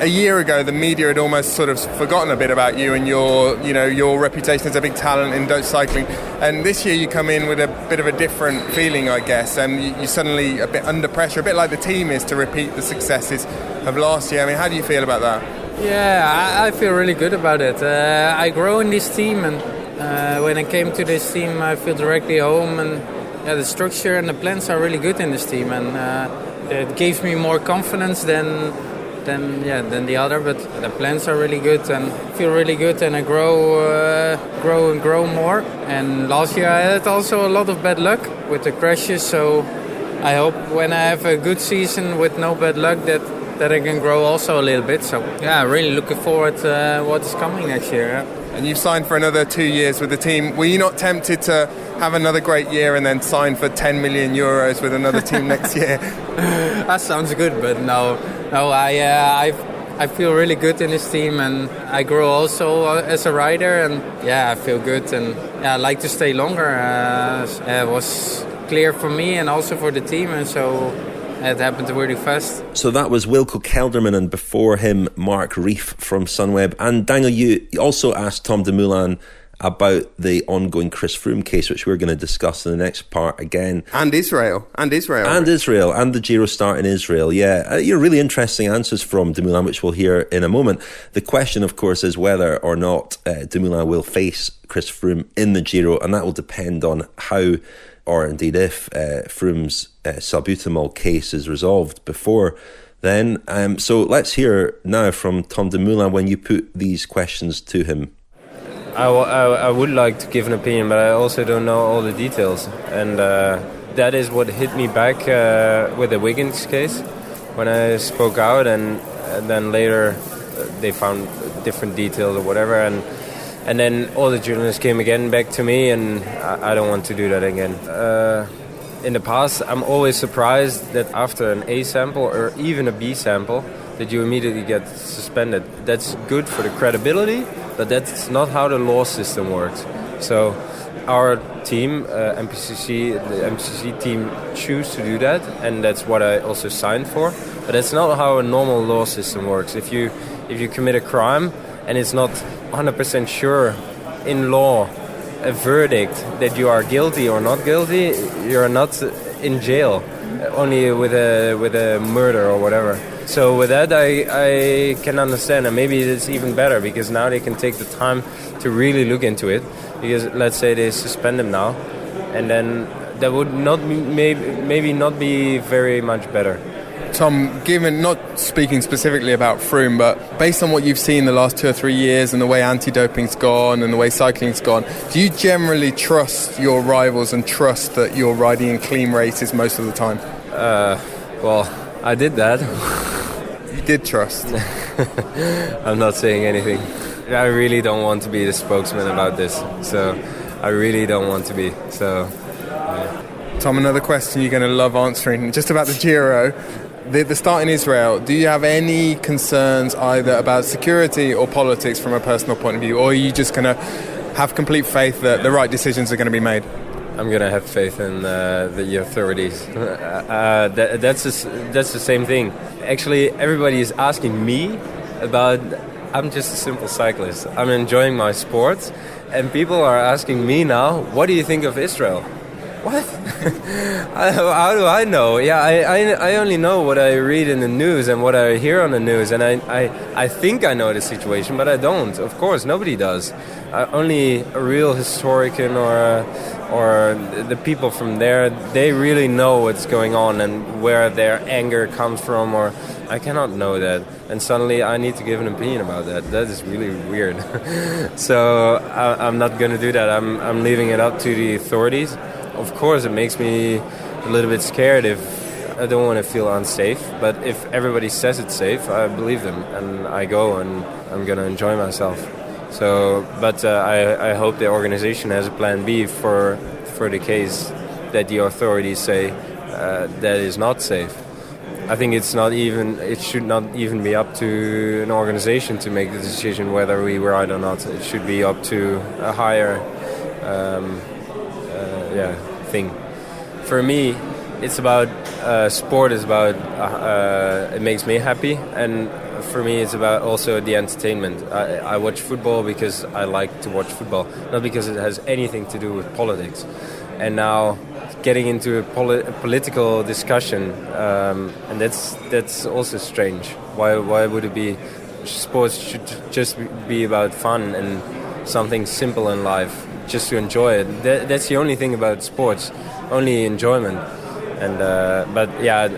A year ago, the media had almost sort of forgotten a bit about you and your reputation as a big talent in Dutch cycling. And this year you come in with a bit of a different feeling, I guess, and you're suddenly a bit under pressure, a bit like the team is to repeat the successes of last year. I mean, how do you feel about that? Yeah, I feel really good about it. I grow in this team, and when I came to this team, I feel directly home, and the structure and the plans are really good in this team, and it gives me more confidence than the other, but the plans are really good and feel really good, and I grow more. And last year I had also a lot of bad luck with the crashes, so I hope when I have a good season with no bad luck that I can grow also a little bit. So yeah, really looking forward to what is coming next year. Yeah. And you've signed for another 2 years with the team. Were you not tempted to have another great year and then sign for 10 million euros with another team next year? That sounds good, but no. I feel really good in this team, and I grow also as a rider, and I feel good, and I like to stay longer. It was clear for me and also for the team, and so it happened really fast. So that was Wilco Kelderman, and before him Mark Rief from Sunweb. And Daniel, you also asked Tom Dumoulin about the ongoing Chris Froome case, which we're going to discuss in the next part again. And Israel. And the Giro start in Israel. Really interesting answers from Dumoulin, which we'll hear in a moment. The question, of course, is whether or not Dumoulin will face Chris Froome in the Giro, and that will depend on how, or indeed if, Froome's Salbutamol case is resolved before then. So let's hear now from Tom Dumoulin when you put these questions to him. I would like to give an opinion, but I also don't know all the details. And that is what hit me back with the Wiggins case, when I spoke out, and then later they found different details or whatever. And then all the journalists came again back to me, and I don't want to do that again. In the past, I'm always surprised that after an A sample or even a B sample, that you immediately get suspended. That's good for the credibility, but that's not how the law system works. So our team, the MPCC team, choose to do that, and that's what I also signed for. But that's not how a normal law system works. If you commit a crime and it's not 100% sure in law, a verdict that you are guilty or not guilty, you're not in jail, only with a murder or whatever. So with that, I can understand, and maybe it's even better because now they can take the time to really look into it. Because let's say they suspend him now, and then that would not be, maybe not be very much better. Tom, given, not speaking specifically about Froome, but based on what you've seen the last 2 or 3 years and the way anti-doping's gone and the way cycling's gone, do you generally trust your rivals and trust that you're riding in clean races most of the time? Well, I did that. You did trust? I'm not saying anything. I really don't want to be the spokesman about this, so I really don't want to be. So, Tom, another question you're going to love answering, just about the Giro. The start in Israel, do you have any concerns either about security or politics from a personal point of view, or are you just going to have complete faith that the right decisions are going to be made? I'm going to have faith in the authorities. That's the same thing. Actually, everybody is asking me about... I'm just a simple cyclist. I'm enjoying my sport, and people are asking me now, what do you think of Israel? What? How do I know? Yeah, I only know what I read in the news and what I hear on the news, and I think I know the situation, but I don't. Of course, nobody does. Only a real historian or the people from there, they really know what's going on and where their anger comes from, or I cannot know that. And suddenly I need to give an opinion about that. That is really weird. So I'm not going to do that. I'm leaving it up to the authorities. Of course, it makes me a little bit scared if I don't want to feel unsafe. But if everybody says it's safe, I believe them, and I go, and I'm going to enjoy myself. So, but I hope the organization has a plan B for the case that the authorities say that is not safe. I think it should not even be up to an organization to make the decision whether we ride or not. It should be up to a higher thing. For me, it's about sport is about it makes me happy, and for me it's about also the entertainment. I watch football because I like to watch football, not because it has anything to do with politics. And now getting into a political discussion, and that's also strange. Why would it be? Sports should just be about fun and something simple in life, just to enjoy it. That's the only thing about sports, only enjoyment. And but yeah,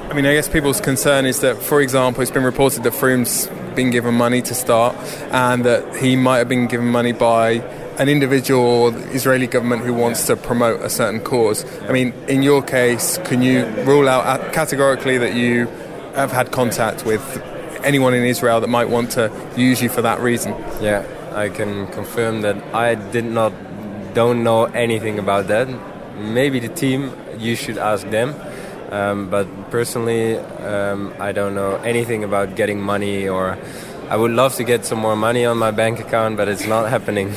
I mean, I guess people's concern is that, for example, it's been reported that Froome's been given money to start, and that he might have been given money by an individual or the Israeli government who wants to promote a certain cause. I mean, in your case, can you rule out categorically that you have had contact with anyone in Israel that might want to use you for that reason? Yeah, I can confirm that I don't know anything about that. Maybe the team, you should ask them. But personally, I don't know anything about getting money, or I would love to get some more money on my bank account, but it's not happening,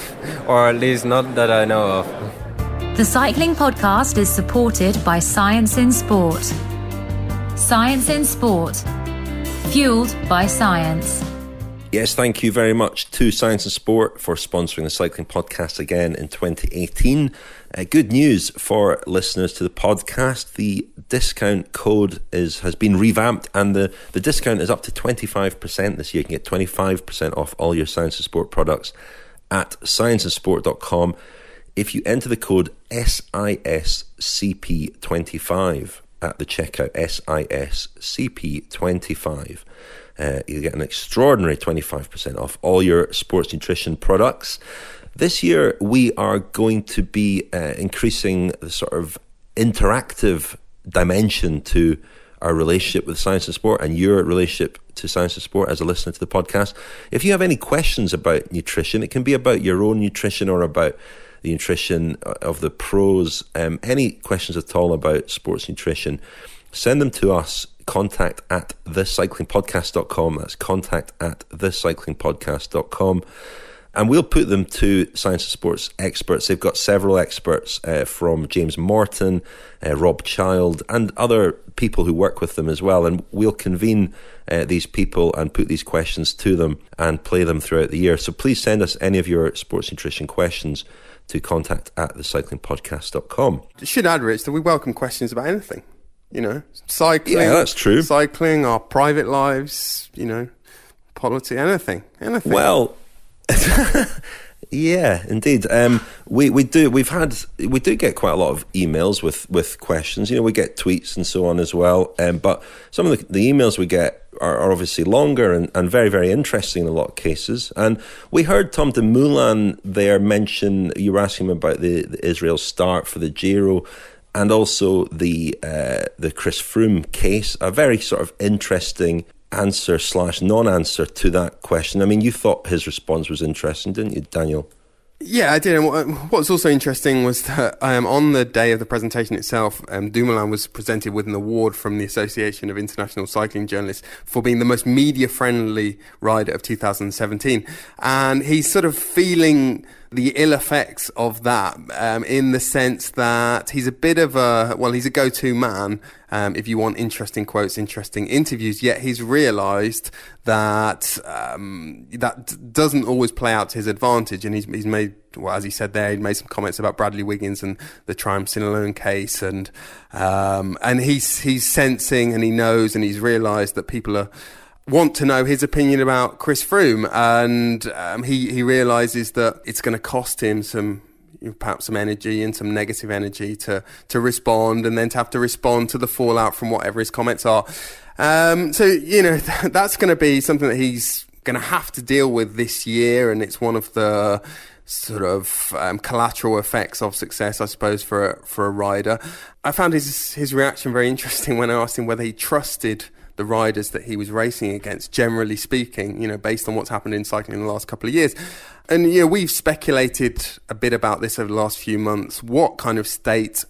or at least not that I know of. The Cycling Podcast is supported by Science in Sport. Science in Sport. Fueled by science. Yes, thank you very much to Science and Sport for sponsoring the Cycling Podcast again in 2018. Good news for listeners to the podcast. The discount code has been revamped, and the discount is up to 25% this year. You can get 25% off all your Science and Sport products at scienceandsport.com if you enter the code SISCP25 at the checkout, SISCP25. You get an extraordinary 25% off all your sports nutrition products. This year, we are going to be increasing the sort of interactive dimension to our relationship with Science and Sport, and your relationship to Science and Sport as a listener to the podcast. If you have any questions about nutrition, it can be about your own nutrition or about the nutrition of the pros, any questions at all about sports nutrition, send them to us. Contact at thecyclingpodcast.com. That's contact at thecyclingpodcast.com. And we'll put them to Science and Sports experts. They've got several experts from James Morton, Rob Child, and other people who work with them as well. And we'll convene these people and put these questions to them and play them throughout the year. So please send us any of your sports nutrition questions to contact at thecyclingpodcast.com. You should add, Rich, that we welcome questions about anything. You know, cycling. Yeah, that's true. Cycling, our private lives, you know, politics, anything. Well, yeah, indeed. We do get quite a lot of emails with questions. You know, we get tweets and so on as well. But some of the emails we get are obviously longer and very, very interesting in a lot of cases. And we heard Tom Dumoulin there mention, you were asking him about the Israel start for the Giro, and also the Chris Froome case, a very sort of interesting answer/non-answer to that question. I mean, you thought his response was interesting, didn't you, Daniel? Yeah, I did. And what was also interesting was that on the day of the presentation itself, Dumoulin was presented with an award from the Association of International Cycling Journalists for being the most media-friendly rider of 2017. And he's sort of feeling the ill effects of that in the sense that he's a bit of he's a go-to man if you want interesting quotes, interesting interviews, yet he's realised that that doesn't always play out to his advantage, and he's made, well, as he said there, he made some comments about Bradley Wiggins and the Triumph-Sinaloon case, and he's sensing and he knows and he's realised that people want to know his opinion about Chris Froome, and he realises that it's going to cost him perhaps some energy and some negative energy to respond, and then to have to respond to the fallout from whatever his comments are. So, you know, that's going to be something that he's going to have to deal with this year, and it's one of the sort of collateral effects of success, I suppose, for a rider. I found his reaction very interesting when I asked him whether he trusted the riders that he was racing against, generally speaking, you know, based on what's happened in cycling in the last couple of years. And, you know, we've speculated a bit about this over the last few months, what kind of state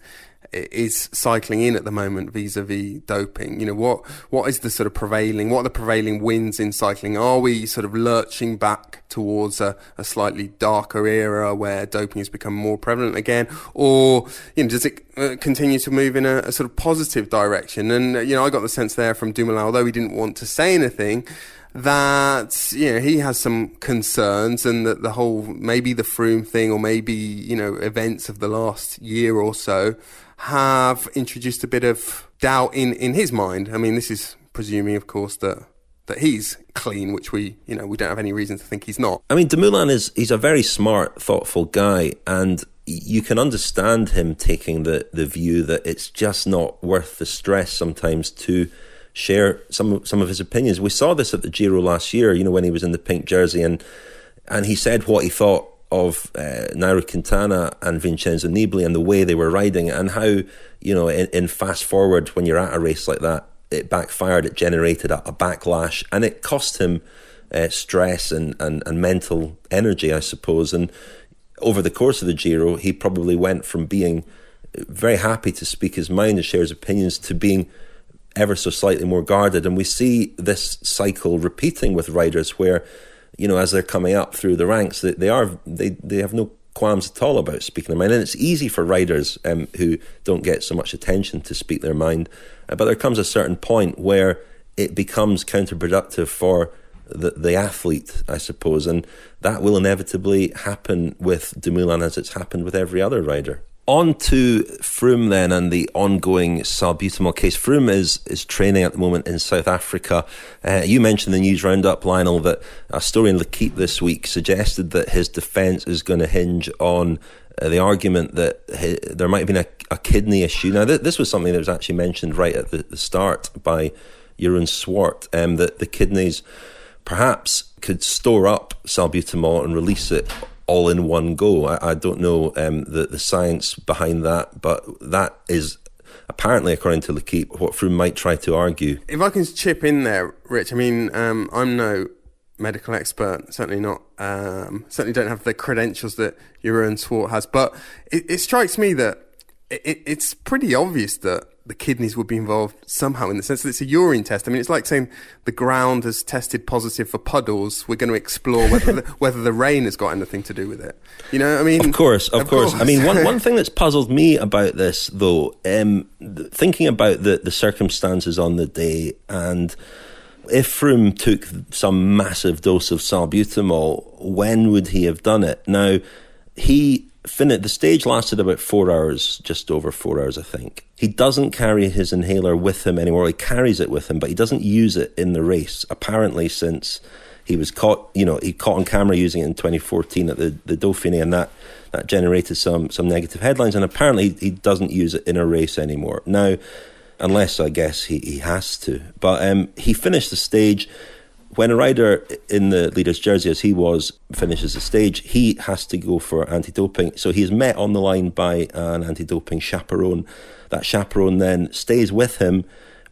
is cycling in at the moment vis-a-vis doping? You know, what is the sort of prevailing, what are the prevailing winds in cycling? Are we sort of lurching back towards a slightly darker era where doping has become more prevalent again? Or, you know, does it continue to move in a sort of positive direction? And, you know, I got the sense there from Dumoulin, although he didn't want to say anything, that, you know, he has some concerns, and that the whole, maybe the Froome thing, or maybe, you know, events of the last year or so have introduced a bit of doubt in his mind. I mean, this is presuming, of course, that he's clean, which we don't have any reason to think he's not. I mean, Dumoulin he's a very smart, thoughtful guy, and you can understand him taking the view that it's just not worth the stress sometimes to share some of his opinions. We saw this at the Giro last year, you know, when he was in the pink jersey, and he said what he thought of Nairo Quintana and Vincenzo Nibali and the way they were riding, and how, you know, in fast forward, when you're at a race like that, it backfired, it generated a backlash, and it cost him stress and mental energy, I suppose. And over the course of the Giro, he probably went from being very happy to speak his mind and share his opinions to being ever so slightly more guarded. And we see this cycle repeating with riders where, you know, as they're coming up through the ranks, they have no qualms at all about speaking their mind. And it's easy for riders who don't get so much attention to speak their mind. But there comes a certain point where it becomes counterproductive for the athlete, I suppose. And that will inevitably happen with Dumoulin, as it's happened with every other rider. On to Froome then, and the ongoing Salbutamol case. Froome is training at the moment in South Africa. You mentioned in the news roundup, Lionel, that a story in L'Equipe this week suggested that his defence is going to hinge on the argument that there might have been a kidney issue. Now, this was something that was actually mentioned right at the start by Jeroen Swart, that the kidneys perhaps could store up salbutamol and release it all in one go. I don't know the science behind that, but that is apparently, according to L'Equipe, what Froome might try to argue. If I can chip in there, Rich, I mean, I'm no medical expert, certainly not, certainly don't have the credentials that Jeroen Swart has, but it strikes me that it's pretty obvious that the kidneys would be involved somehow, in the sense that it's a urine test. I mean, it's like saying the ground has tested positive for puddles. We're going to explore whether the rain has got anything to do with it. You know, I mean... Of course. I mean, one thing that's puzzled me about this, though, thinking about the circumstances on the day, and if Froome took some massive dose of salbutamol, when would he have done it? Now, the stage lasted about 4 hours, just over 4 hours, I think. He doesn't carry his inhaler with him anymore. He carries it with him, but he doesn't use it in the race, apparently, since he was caught, you know, he caught on camera using it in 2014 at the Dauphiné, and that generated some negative headlines, and apparently he doesn't use it in a race anymore. Now, unless, I guess, he has to. But he finished the stage. When a rider in the leader's jersey, as he was, finishes the stage, he has to go for anti-doping. So he is met on the line by an anti-doping chaperone. That chaperone then stays with him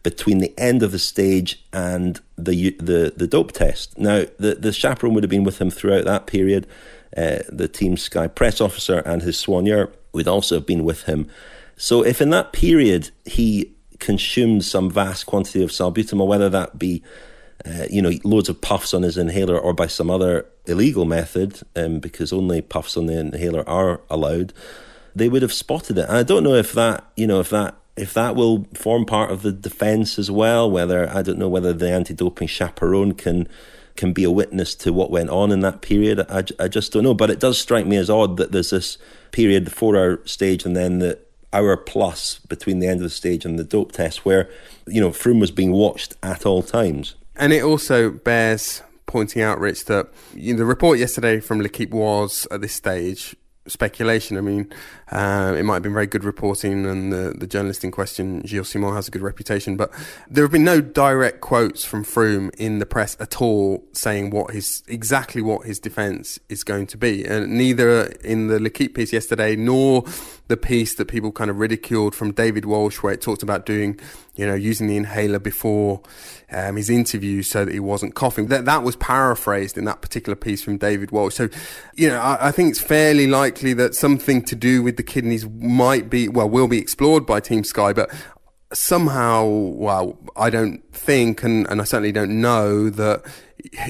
between the end of the stage and the dope test. Now, the chaperone would have been with him throughout that period. The Team Sky press officer and his soigneur would also have been with him. So if in that period he consumed some vast quantity of salbutamol, whether that be loads of puffs on his inhaler or by some other illegal method, because only puffs on the inhaler are allowed, they would have spotted it. And I don't know if that will form part of the defence as well. I don't know whether the anti-doping chaperone can be a witness to what went on in that period. I just don't know. But it does strike me as odd that there's this period, the 4 hour stage, and then the hour plus between the end of the stage and the dope test, where, you know, Froome was being watched at all times. And it also bears pointing out, Rich, that the report yesterday from L'Equipe was, at this stage, speculation. I mean, it might have been very good reporting, and the journalist in question, Gilles Simon, has a good reputation, but there have been no direct quotes from Froome in the press at all saying exactly what his defence is going to be. And neither in the L'Equipe piece yesterday, nor the piece that people kind of ridiculed from David Walsh, where it talked about doing, using the inhaler before his interview so that he wasn't coughing. That was paraphrased in that particular piece from David Walsh. So, I think it's fairly likely that something to do with the kidneys will be explored by Team Sky, but somehow, I don't think, and I certainly don't know that,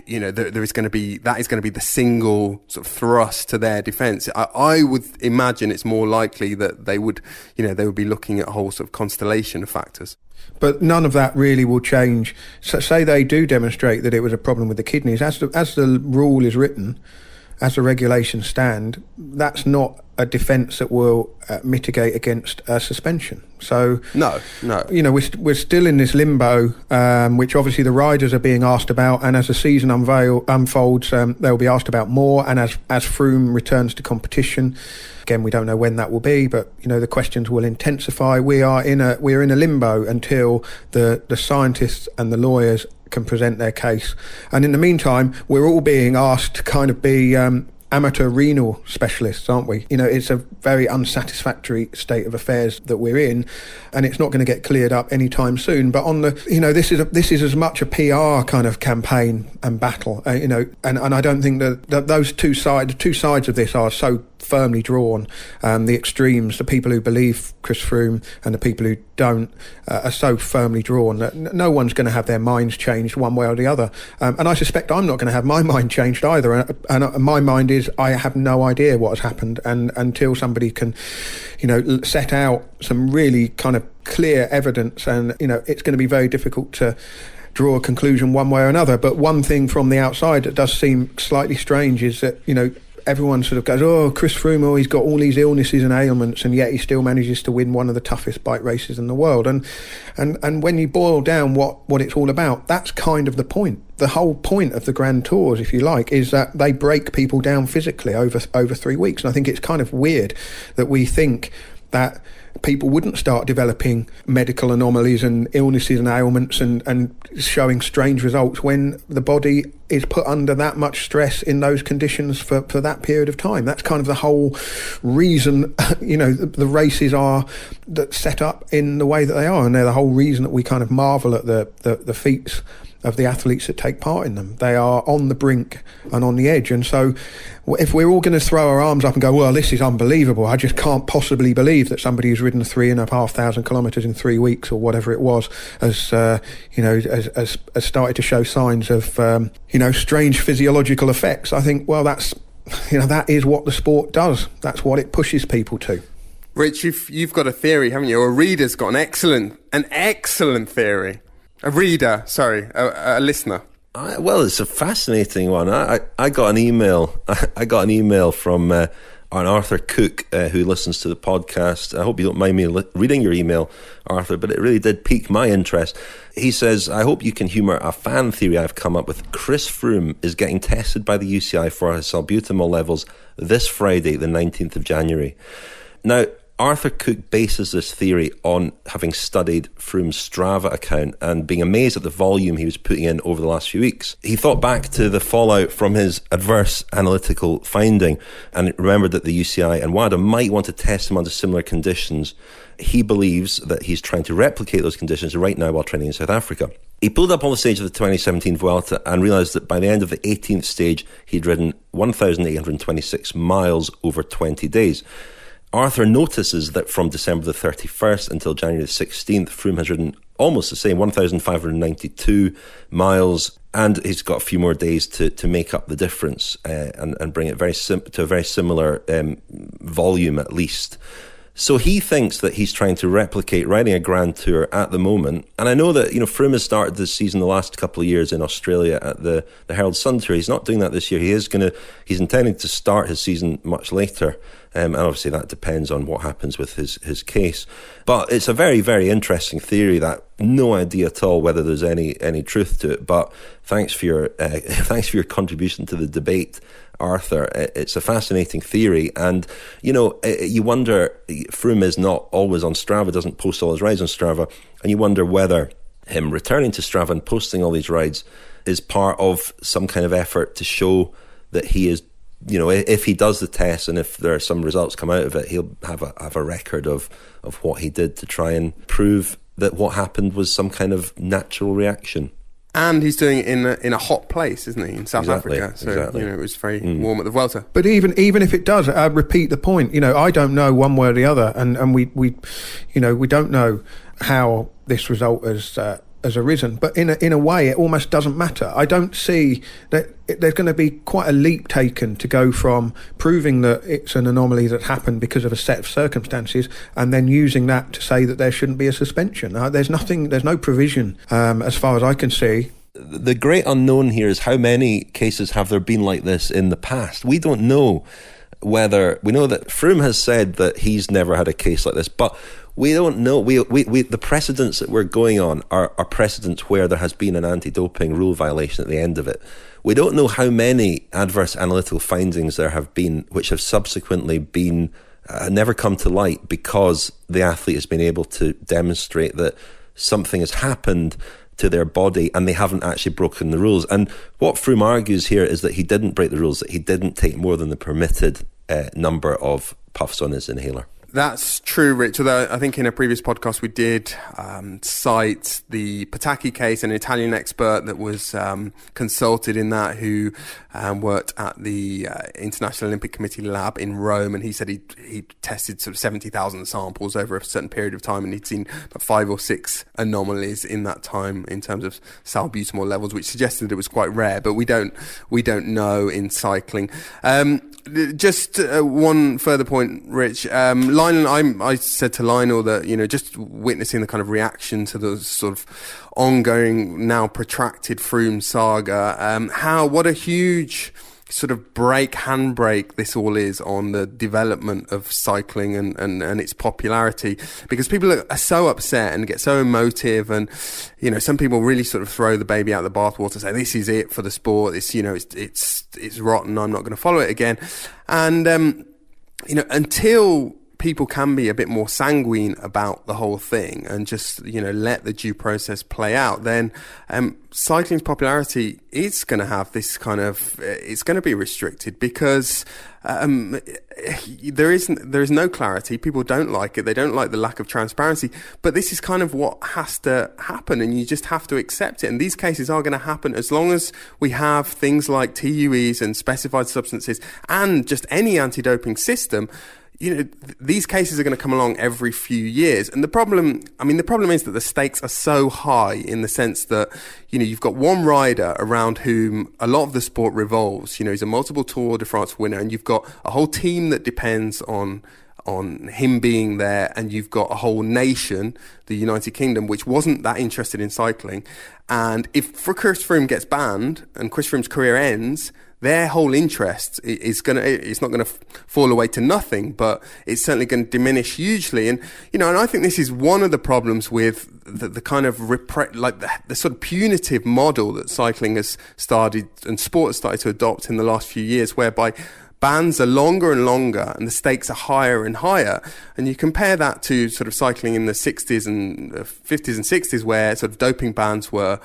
there is going to be the single sort of thrust to their defence. I would imagine it's more likely that they would be looking at a whole sort of constellation of factors. But none of that really will change. So say they do demonstrate that it was a problem with the kidneys. As the rule is written, as the regulations stand, that's not a defence that will mitigate against a suspension. So no, we're still in this limbo, which obviously the riders are being asked about, and as the season unfolds, they'll be asked about more. And as Froome returns to competition, again, we don't know when that will be, but the questions will intensify. We're in a limbo until the scientists and the lawyers can present their case. And in the meantime, we're all being asked to kind of be amateur renal specialists, aren't we? It's a very unsatisfactory state of affairs that we're in, and it's not going to get cleared up anytime soon. But on the, this is as much a PR kind of campaign and battle, and I don't think that those two sides of this are so firmly drawn. The extremes, the people who believe Chris Froome and the people who don't, are so firmly drawn that no one's going to have their minds changed one way or the other. And I suspect I'm not going to have my mind changed either. And my mind is, I have no idea what has happened. And until somebody can, set out some really kind of clear evidence, and, it's going to be very difficult to draw a conclusion one way or another. But one thing from the outside that does seem slightly strange is that, everyone sort of goes, oh, Chris Froome, he's got all these illnesses and ailments, and yet he still manages to win one of the toughest bike races in the world. And when you boil down what it's all about, that's kind of the point. The whole point of the Grand Tours, if you like, is that they break people down physically over 3 weeks. And I think it's kind of weird that we think that people wouldn't start developing medical anomalies and illnesses and ailments and showing strange results when the body is put under that much stress in those conditions for that period of time. That's kind of the whole reason, the races are set up in the way that they are, and they're the whole reason that we kind of marvel at the feats of the athletes that take part in them. They are on the brink and on the edge. And so if we're all going to throw our arms up and go, well, this is unbelievable, I just can't possibly believe that somebody who's ridden 3,500 kilometres in 3 weeks or whatever it was has started to show signs of strange physiological effects. I think, well, that's that is what the sport does. That's what it pushes people to. Rich, you've got a theory, haven't you? Or a reader's got an excellent theory. A reader, sorry, a listener. Well, it's a fascinating one. I got an email. I got an email from an Arthur Cook who listens to the podcast. I hope you don't mind me reading your email, Arthur, but it really did pique my interest. He says, I hope you can humour a fan theory I've come up with. Chris Froome is getting tested by the UCI for his salbutamol levels this Friday, the 19th of January. Now, Arthur Cook bases this theory on having studied Froome's Strava account and being amazed at the volume he was putting in over the last few weeks. He thought back to the fallout from his adverse analytical finding and remembered that the UCI and WADA might want to test him under similar conditions. He believes that he's trying to replicate those conditions right now while training in South Africa. He pulled up on the stage of the 2017 Vuelta and realised that by the end of the 18th stage, he'd ridden 1,826 miles over 20 days. Arthur notices that from December the 31st until January the 16th, Froome has ridden almost the same, 1,592 miles, and he's got a few more days to make up the difference and bring it to a very similar volume at least. So he thinks that he's trying to replicate riding a Grand Tour at the moment. And I know that, Froome has started this season the last couple of years in Australia at the Herald Sun Tour. He's not doing that this year. He's intending to start his season much later. And obviously that depends on what happens with his case. But it's a very, very interesting theory that no idea at all whether there's any truth to it. But thanks for your contribution to the debate, Arthur. It's a fascinating theory, and you wonder, Froome is not always on Strava, doesn't post all his rides on Strava, and you wonder whether him returning to Strava and posting all these rides is part of some kind of effort to show that he is, if he does the test and if there are some results come out of it, he'll have a record of what he did to try and prove that what happened was some kind of natural reaction. And he's doing it in a hot place, isn't he, in South Africa? So exactly. it was very warm at the Vuelta. But even if it does, I repeat the point. I don't know one way or the other, and we don't know how this result has arisen. But in a way, it almost doesn't matter. I don't see that there's going to be quite a leap taken to go from proving that it's an anomaly that happened because of a set of circumstances, and then using that to say that there shouldn't be a suspension. There's no provision, as far as I can see. The great unknown here is how many cases have there been like this in the past. We don't know whether... We know that Froome has said that he's never had a case like this, but we don't know. We the precedents that we're going on are precedents where there has been an anti-doping rule violation at the end of it. We don't know how many adverse analytical findings there have been which have subsequently been never come to light because the athlete has been able to demonstrate that something has happened to their body and they haven't actually broken the rules. And what Froome argues here is that he didn't break the rules, that he didn't take more than the permitted number of puffs on his inhaler. That's true, Rich. Although I think in a previous podcast we did cite the Pataki case, an Italian expert that was consulted in that, who worked at the International Olympic Committee lab in Rome, and he said he tested sort of 70,000 samples over a certain period of time, and he'd seen about 5 or 6 anomalies in that time in terms of salbutamol levels, which suggested it was quite rare. But we don't know in cycling. Just one further point, Rich. Lionel, I said to Lionel that, just witnessing the kind of reaction to the sort of ongoing, now protracted Froome saga, what a huge sort of handbrake this all is on the development of cycling and its popularity, because people are so upset and get so emotive, and some people really sort of throw the baby out the bathwater, say this is it for the sport, it's rotten, I'm not going to follow it again. And until people can be a bit more sanguine about the whole thing and just, let the due process play out, then cycling's popularity is going to have this kind of... it's going to be restricted because there is no clarity. People don't like it. They don't like the lack of transparency. But this is kind of what has to happen, and you just have to accept it. And these cases are going to happen as long as we have things like TUEs and specified substances and just any anti-doping system. These cases are going to come along every few years. And the problem is that the stakes are so high in the sense that, you've got one rider around whom a lot of the sport revolves. He's a multiple Tour de France winner, and you've got a whole team that depends on him being there, and you've got a whole nation, the United Kingdom, which wasn't that interested in cycling. And if Chris Froome gets banned and Chris Froome's career ends, their whole interest it's not going to fall away to nothing, but it's certainly going to diminish hugely. And and I think this is one of the problems with the kind of the sort of punitive model that cycling has started and sport has started to adopt in the last few years, whereby bans are longer and longer and the stakes are higher and higher. And you compare that to sort of cycling in the 60s and 50s and 60s, where sort of doping bans were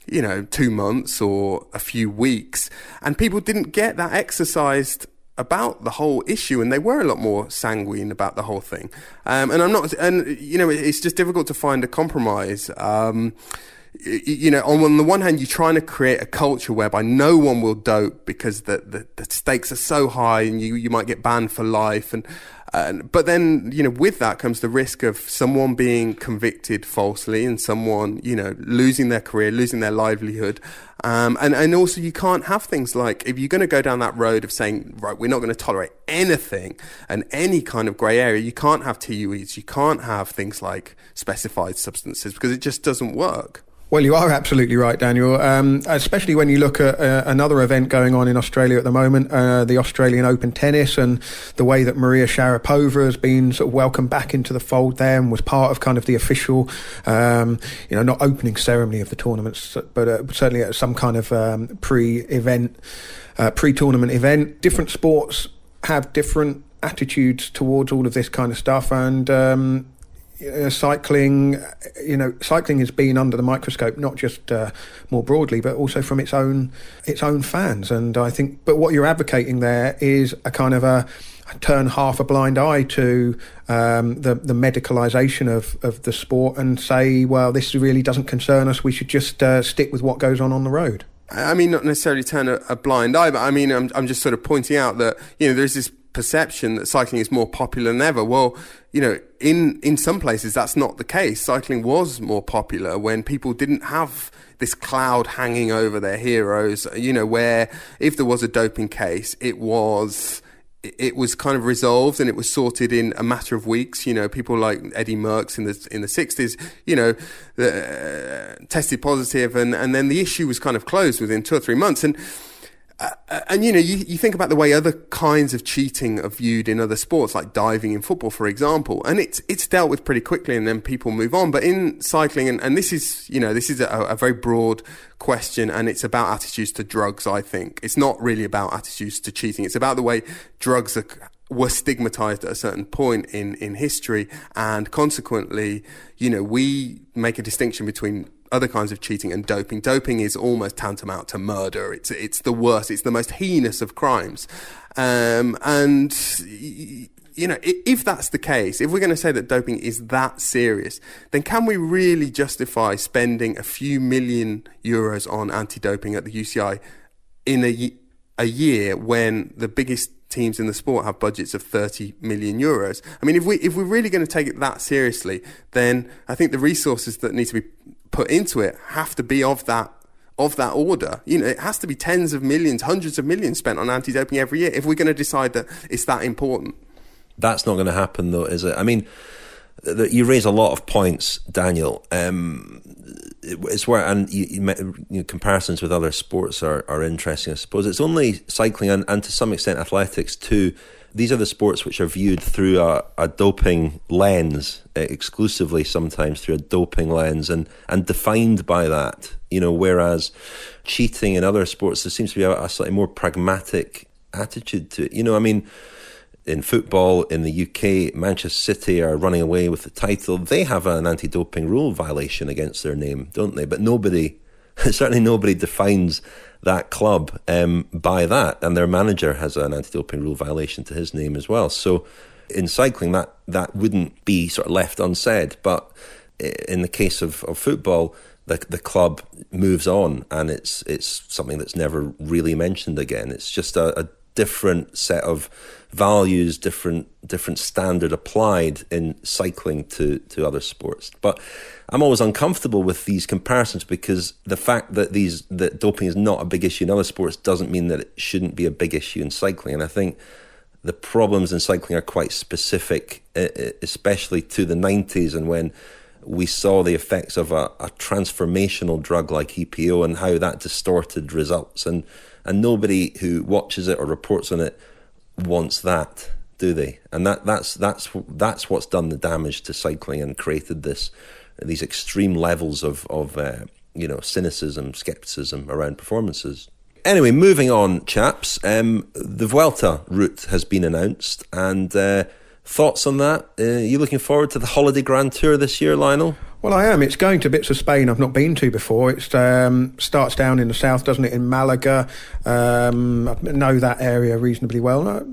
2 months or a few weeks, and people didn't get that exercised about the whole issue, and they were a lot more sanguine about the whole thing. It's just difficult to find a compromise. On the one hand, you're trying to create a culture whereby no one will dope because the stakes are so high, and you might get banned for life. But then, with that comes the risk of someone being convicted falsely and someone, losing their career, losing their livelihood. And also you can't have things like, if you're going to go down that road of saying, right, we're not going to tolerate anything and any kind of grey area, you can't have TUEs, you can't have things like specified substances, because it just doesn't work. Well, you are absolutely right, Daniel, especially when you look at another event going on in Australia at the moment, the Australian Open Tennis, and the way that Maria Sharapova has been sort of welcomed back into the fold there and was part of kind of the official, not opening ceremony of the tournaments, but certainly at some kind of pre-tournament event. Different sports have different attitudes towards all of this kind of stuff, and cycling has been under the microscope, not just more broadly, but also from its own fans. And I think, but what you're advocating there is a kind of a turn half a blind eye to the medicalisation of the sport and say, well, this really doesn't concern us. We should just stick with what goes on the road. I mean, not necessarily turn a blind eye, but I mean, I'm just sort of pointing out that, there's this perception that cycling is more popular than ever. Well, in some places that's not the case. Cycling was more popular when people didn't have this cloud hanging over their heroes, where if there was a doping case, it was kind of resolved and it was sorted in a matter of weeks. People like Eddie Merckx in the 60s, tested positive and then the issue was kind of closed within 2 or 3 months. And you think about the way other kinds of cheating are viewed in other sports, like diving in football, for example, and it's dealt with pretty quickly, and then people move on. But in cycling, and this is a very broad question, and it's about attitudes to drugs. I think it's not really about attitudes to cheating. It's about the way drugs were stigmatized at a certain point in history, and consequently, we make a distinction between other kinds of cheating and doping. Doping is almost tantamount to murder. It's the worst. It's the most heinous of crimes. If that's the case, if we're going to say that doping is that serious, then can we really justify spending a few million euros on anti-doping at the UCI in a year when the biggest teams in the sport have budgets of 30 million euros? I mean, if we're really going to take it that seriously, then I think the resources that need to be put into it have to be of that order. It has to be tens of millions, hundreds of millions spent on anti-doping every year if we're going to decide that it's that important. That's not going to happen, though, is it? I mean, you raise a lot of points, Daniel. It's where, and comparisons with other sports are interesting, I suppose. It's only cycling and to some extent athletics too. These are the sports which are viewed through a doping lens, exclusively sometimes through a doping lens and defined by that, whereas cheating in other sports, there seems to be a slightly more pragmatic attitude to it. I mean, in football in the UK, Manchester City are running away with the title. They have an anti-doping rule violation against their name, don't they? But certainly nobody defines that club by that, and their manager has an anti-doping rule violation to his name as well. So in cycling, that wouldn't be sort of left unsaid. But in the case of football, the club moves on, and it's something that's never really mentioned again. It's just a different set of values, different standard applied in cycling to other sports. But I'm always uncomfortable with these comparisons because the fact that doping is not a big issue in other sports doesn't mean that it shouldn't be a big issue in cycling. And I think the problems in cycling are quite specific, especially to the 90s and when we saw the effects of a transformational drug like EPO and how that distorted results. And nobody who watches it or reports on it wants that, do they? And that's what's done the damage to cycling and created these extreme levels of cynicism, skepticism around performances. Anyway, moving on, chaps. The Vuelta route has been announced, and thoughts on that? You looking forward to the Holiday Grand Tour this year, Lionel? Well, I am. It's going to bits of Spain I've not been to before. It starts down in the south, doesn't it, in Malaga. I know that area reasonably well.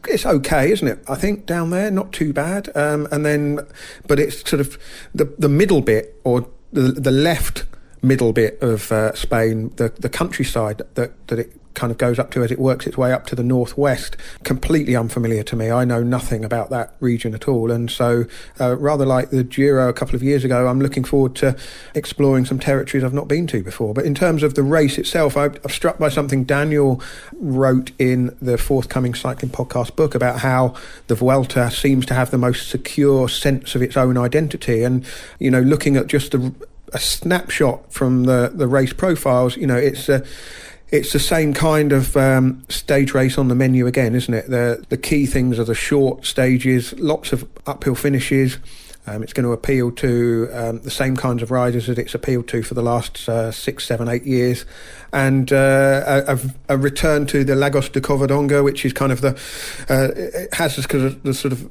It's okay, isn't it? I think down there, not too bad. But it's sort of the middle bit, or the left middle bit of Spain, the countryside that it kind of goes up to as it works its way up to the northwest. Completely unfamiliar to me. I know nothing about that region at all, and so rather like the Giro a couple of years ago, I'm looking forward to exploring some territories I've not been to before. But in terms of the race itself, I'm struck by something Daniel wrote in the forthcoming Cycling Podcast book about how the Vuelta seems to have the most secure sense of its own identity, and looking at just a snapshot from the race profiles, it's the same kind of stage race on the menu again, isn't it? The key things are the short stages, lots of uphill finishes. It's going to appeal to the same kinds of riders that it's appealed to for the last 6, 7, 8 years. And a return to the Lagos de Covadonga, which is kind of it has the sort of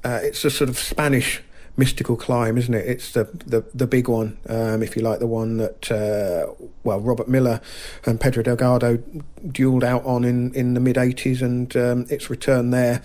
it's a sort of Spanish mystical climb, isn't it? It's the big one, if you like, the one that Robert Miller and Pedro Delgado duelled out on in the mid-80s, and it's returned there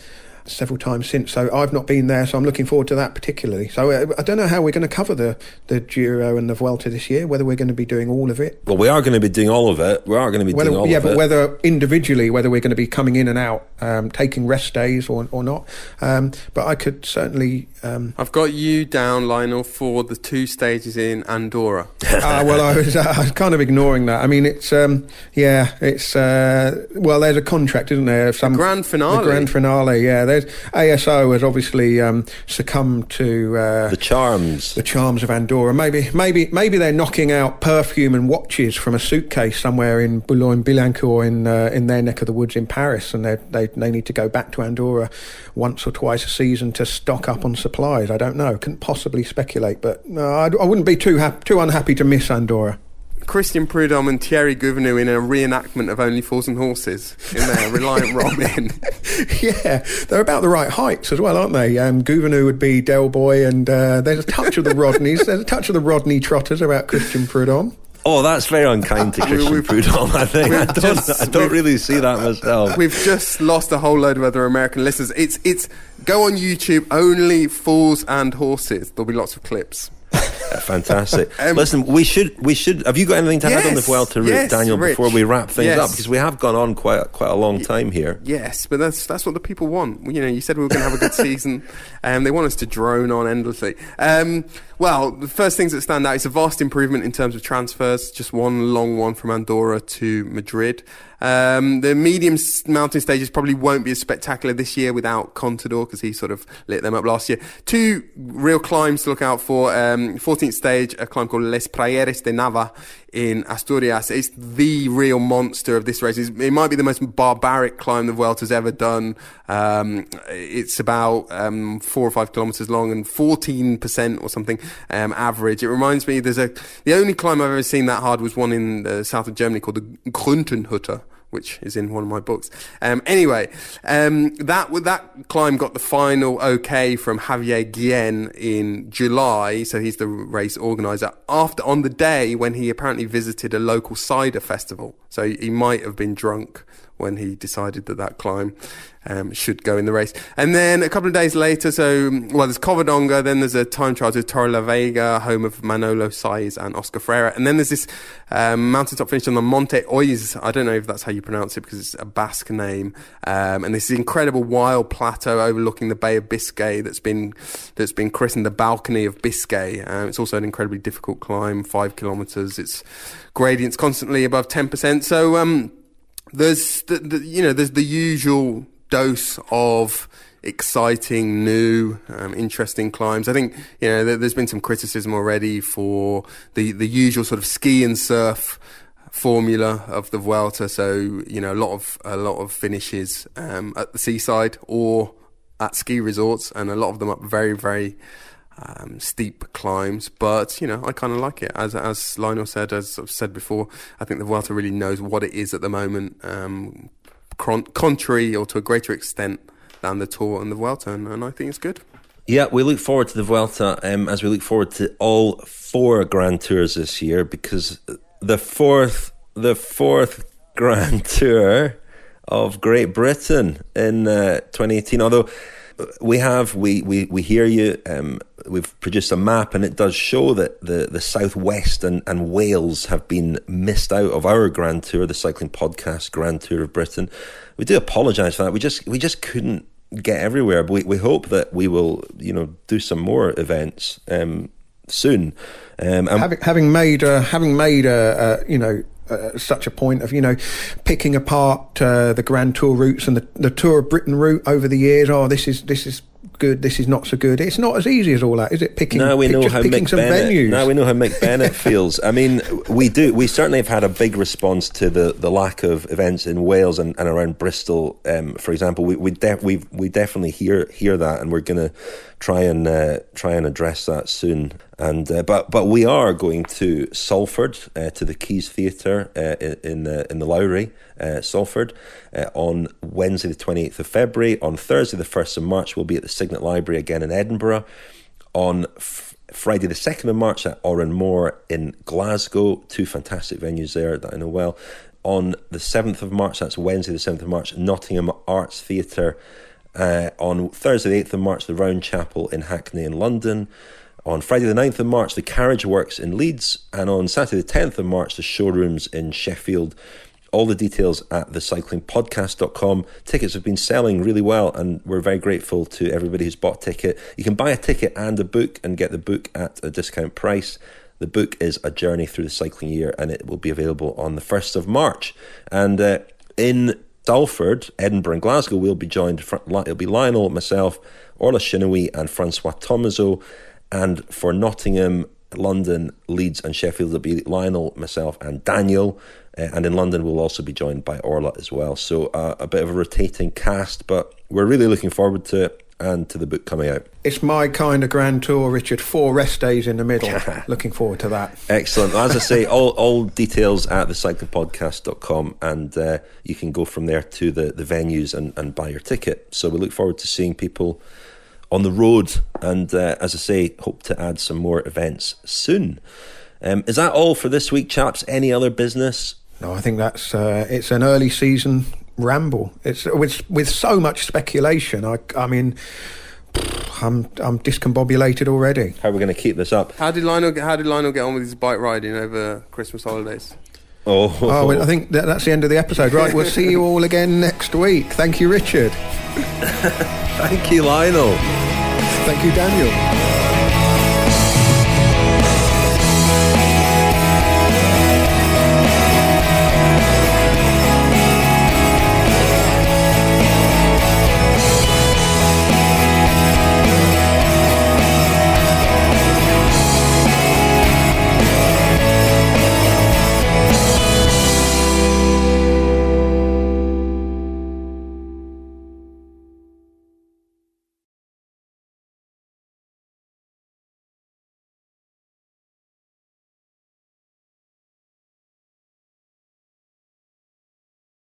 several times since. So I've not been there, so I'm looking forward to that particularly. So I don't know how we're going to cover the Giro and the Vuelta this year, whether we're going to be doing all of it. Well, we are going to be doing all of it. We are going to be doing all of it. Yeah, but whether individually, whether we're going to be coming in and out, taking rest days or not. But I could certainly... I've got you down, Lionel, for the 2 stages in Andorra. I was kind of ignoring that. I mean, it's there's a contract, isn't there? The grand finale. The grand finale, yeah. There's ASO has obviously succumbed to the charms of Andorra. Maybe they're knocking out perfume and watches from a suitcase somewhere in Boulogne-Billancourt in their neck of the woods in Paris, and they need to go back to Andorra once or twice a season to stock up on supplies. I don't know. Couldn't possibly speculate, but I wouldn't be too unhappy to miss Andorra. Christian Prudhomme and Thierry Gouvenou in a reenactment of Only Fools and Horses in there, Reliant Robin. Yeah, they're about the right heights as well, aren't they? Gouvenou would be Del Boy, and there's a touch of the Rodneys. There's a touch of the Rodney Trotters about Christian Prudhomme. Oh, that's very unkind to Christian Prudhomme, I think. I don't really see that myself. We've just lost a whole load of other American listeners. It's go on YouTube, Only Fools and Horses. There'll be lots of clips. Fantastic. Listen, we should. Have you got anything to add on the Vuelta route, Daniel, Rich, before we wrap things up? Because we have gone on quite a long time here. Yes, but that's what the people want. You know, you said we were going to have a good season, and they want us to drone on endlessly. Well, the first things that stand out is a vast improvement in terms of transfers. Just one long one from Andorra to Madrid. The medium mountain stages probably won't be as spectacular this year without Contador, because he sort of lit them up last year. 2 real climbs to look out for. 14th stage, a climb called Les Prayeres de Nava in Asturias. It's the real monster of this race. It might be the most barbaric climb the Vuelta's ever done. It's about 4 or 5 kilometres long and 14% or something average. It reminds me, the only climb I've ever seen that hard was one in the south of Germany called the Grüntenhütte, which is in one of my books. Anyway, that climb got the final okay from Javier Guillen in July, so he's the race organiser, on the day when he apparently visited a local cider festival. So he might have been drunk when he decided that climb should go in the race. And then a couple of days later, there's Covadonga, then there's a time trial to Torrelavega, home of Manolo Saiz and Oscar Freire. And then there's this mountaintop finish on the Monte Oiz. I don't know if that's how you pronounce it, because it's a Basque name. And this incredible wild plateau overlooking the Bay of Biscay that's been christened the Balcony of Biscay. It's also an incredibly difficult climb, 5 kilometres. Its gradient's constantly above 10%. So there's the usual dose of exciting, new, interesting climbs. I think there's been some criticism already for the usual sort of ski and surf formula of the Vuelta. So a lot of finishes at the seaside or at ski resorts, and a lot of them up very, very steep climbs. But I kind of like it. As Lionel said, as I've said before, I think the Vuelta really knows what it is at the moment, contrary or to a greater extent than the Tour and the Vuelta, and I think it's good. Yeah, we look forward to the Vuelta as we look forward to all 4 Grand Tours this year, because the fourth Grand Tour of Great Britain in 2018, although we hear you. We've produced a map, and it does show that the Southwest and Wales have been missed out of our Grand Tour, the cycling podcast Grand Tour of Britain. We do apologise for that. We just couldn't get everywhere. But we hope that we will do some more events soon. Having made such a point of picking apart the Grand Tour routes and the Tour of Britain route over the years. Oh, this is good, this is not so good. It's not as easy as all that, is it? Now we know how Mick Bennett feels. I mean, we certainly have had a big response to the lack of events in Wales and around Bristol, for example. We definitely hear that, and we're going to try and address that soon. And but we are going to Salford, to the Keys Theatre in the Lowry, Salford, on Wednesday the 28th of February. On Thursday the 1st of March we'll be at the Signet Library again in Edinburgh. On Friday the 2nd of March at Oranmore in Glasgow. 2 fantastic venues there that I know well. On the 7th of March, that's Wednesday the 7th of March, Nottingham Arts Theatre. On Thursday the 8th of March, the Round Chapel in Hackney in London. On Friday the 9th of March, the Carriage Works in Leeds. And on Saturday the 10th of March, the Showrooms in Sheffield. All the details at thecyclingpodcast.com. Tickets have been selling really well, and we're very grateful to everybody who's bought a ticket. You can buy a ticket and a book and get the book at a discount price. The book is A Journey Through the Cycling Year, and it will be available on the 1st of March. And in Salford, Edinburgh and Glasgow, we'll be joined. It'll be Lionel, myself, Orla Shinoui and Francois Tomaso. And for Nottingham, London, Leeds and Sheffield, it'll be Lionel, myself and Daniel. And in London, we'll also be joined by Orla as well. So a bit of a rotating cast, but we're really looking forward to it and to the book coming out. It's my kind of grand tour, Richard. 4 rest days in the middle. Looking forward to that. Excellent. As I say, all details at thecyclingpodcast.com, and you can go from there to the venues and buy your ticket. So we look forward to seeing people on the road, and as I say, hope to add some more events soon. Is that all for this week, chaps? Any other business? No, I think that's it's an early season ramble. It's with so much speculation. I mean, I'm discombobulated already. How are we going to keep this up? How did Lionel get on with his bike riding over Christmas holidays? Oh, I think that's the end of the episode. Right, we'll see you all again next week. Thank you, Richard. Thank you, Lionel. Thank you, Daniel.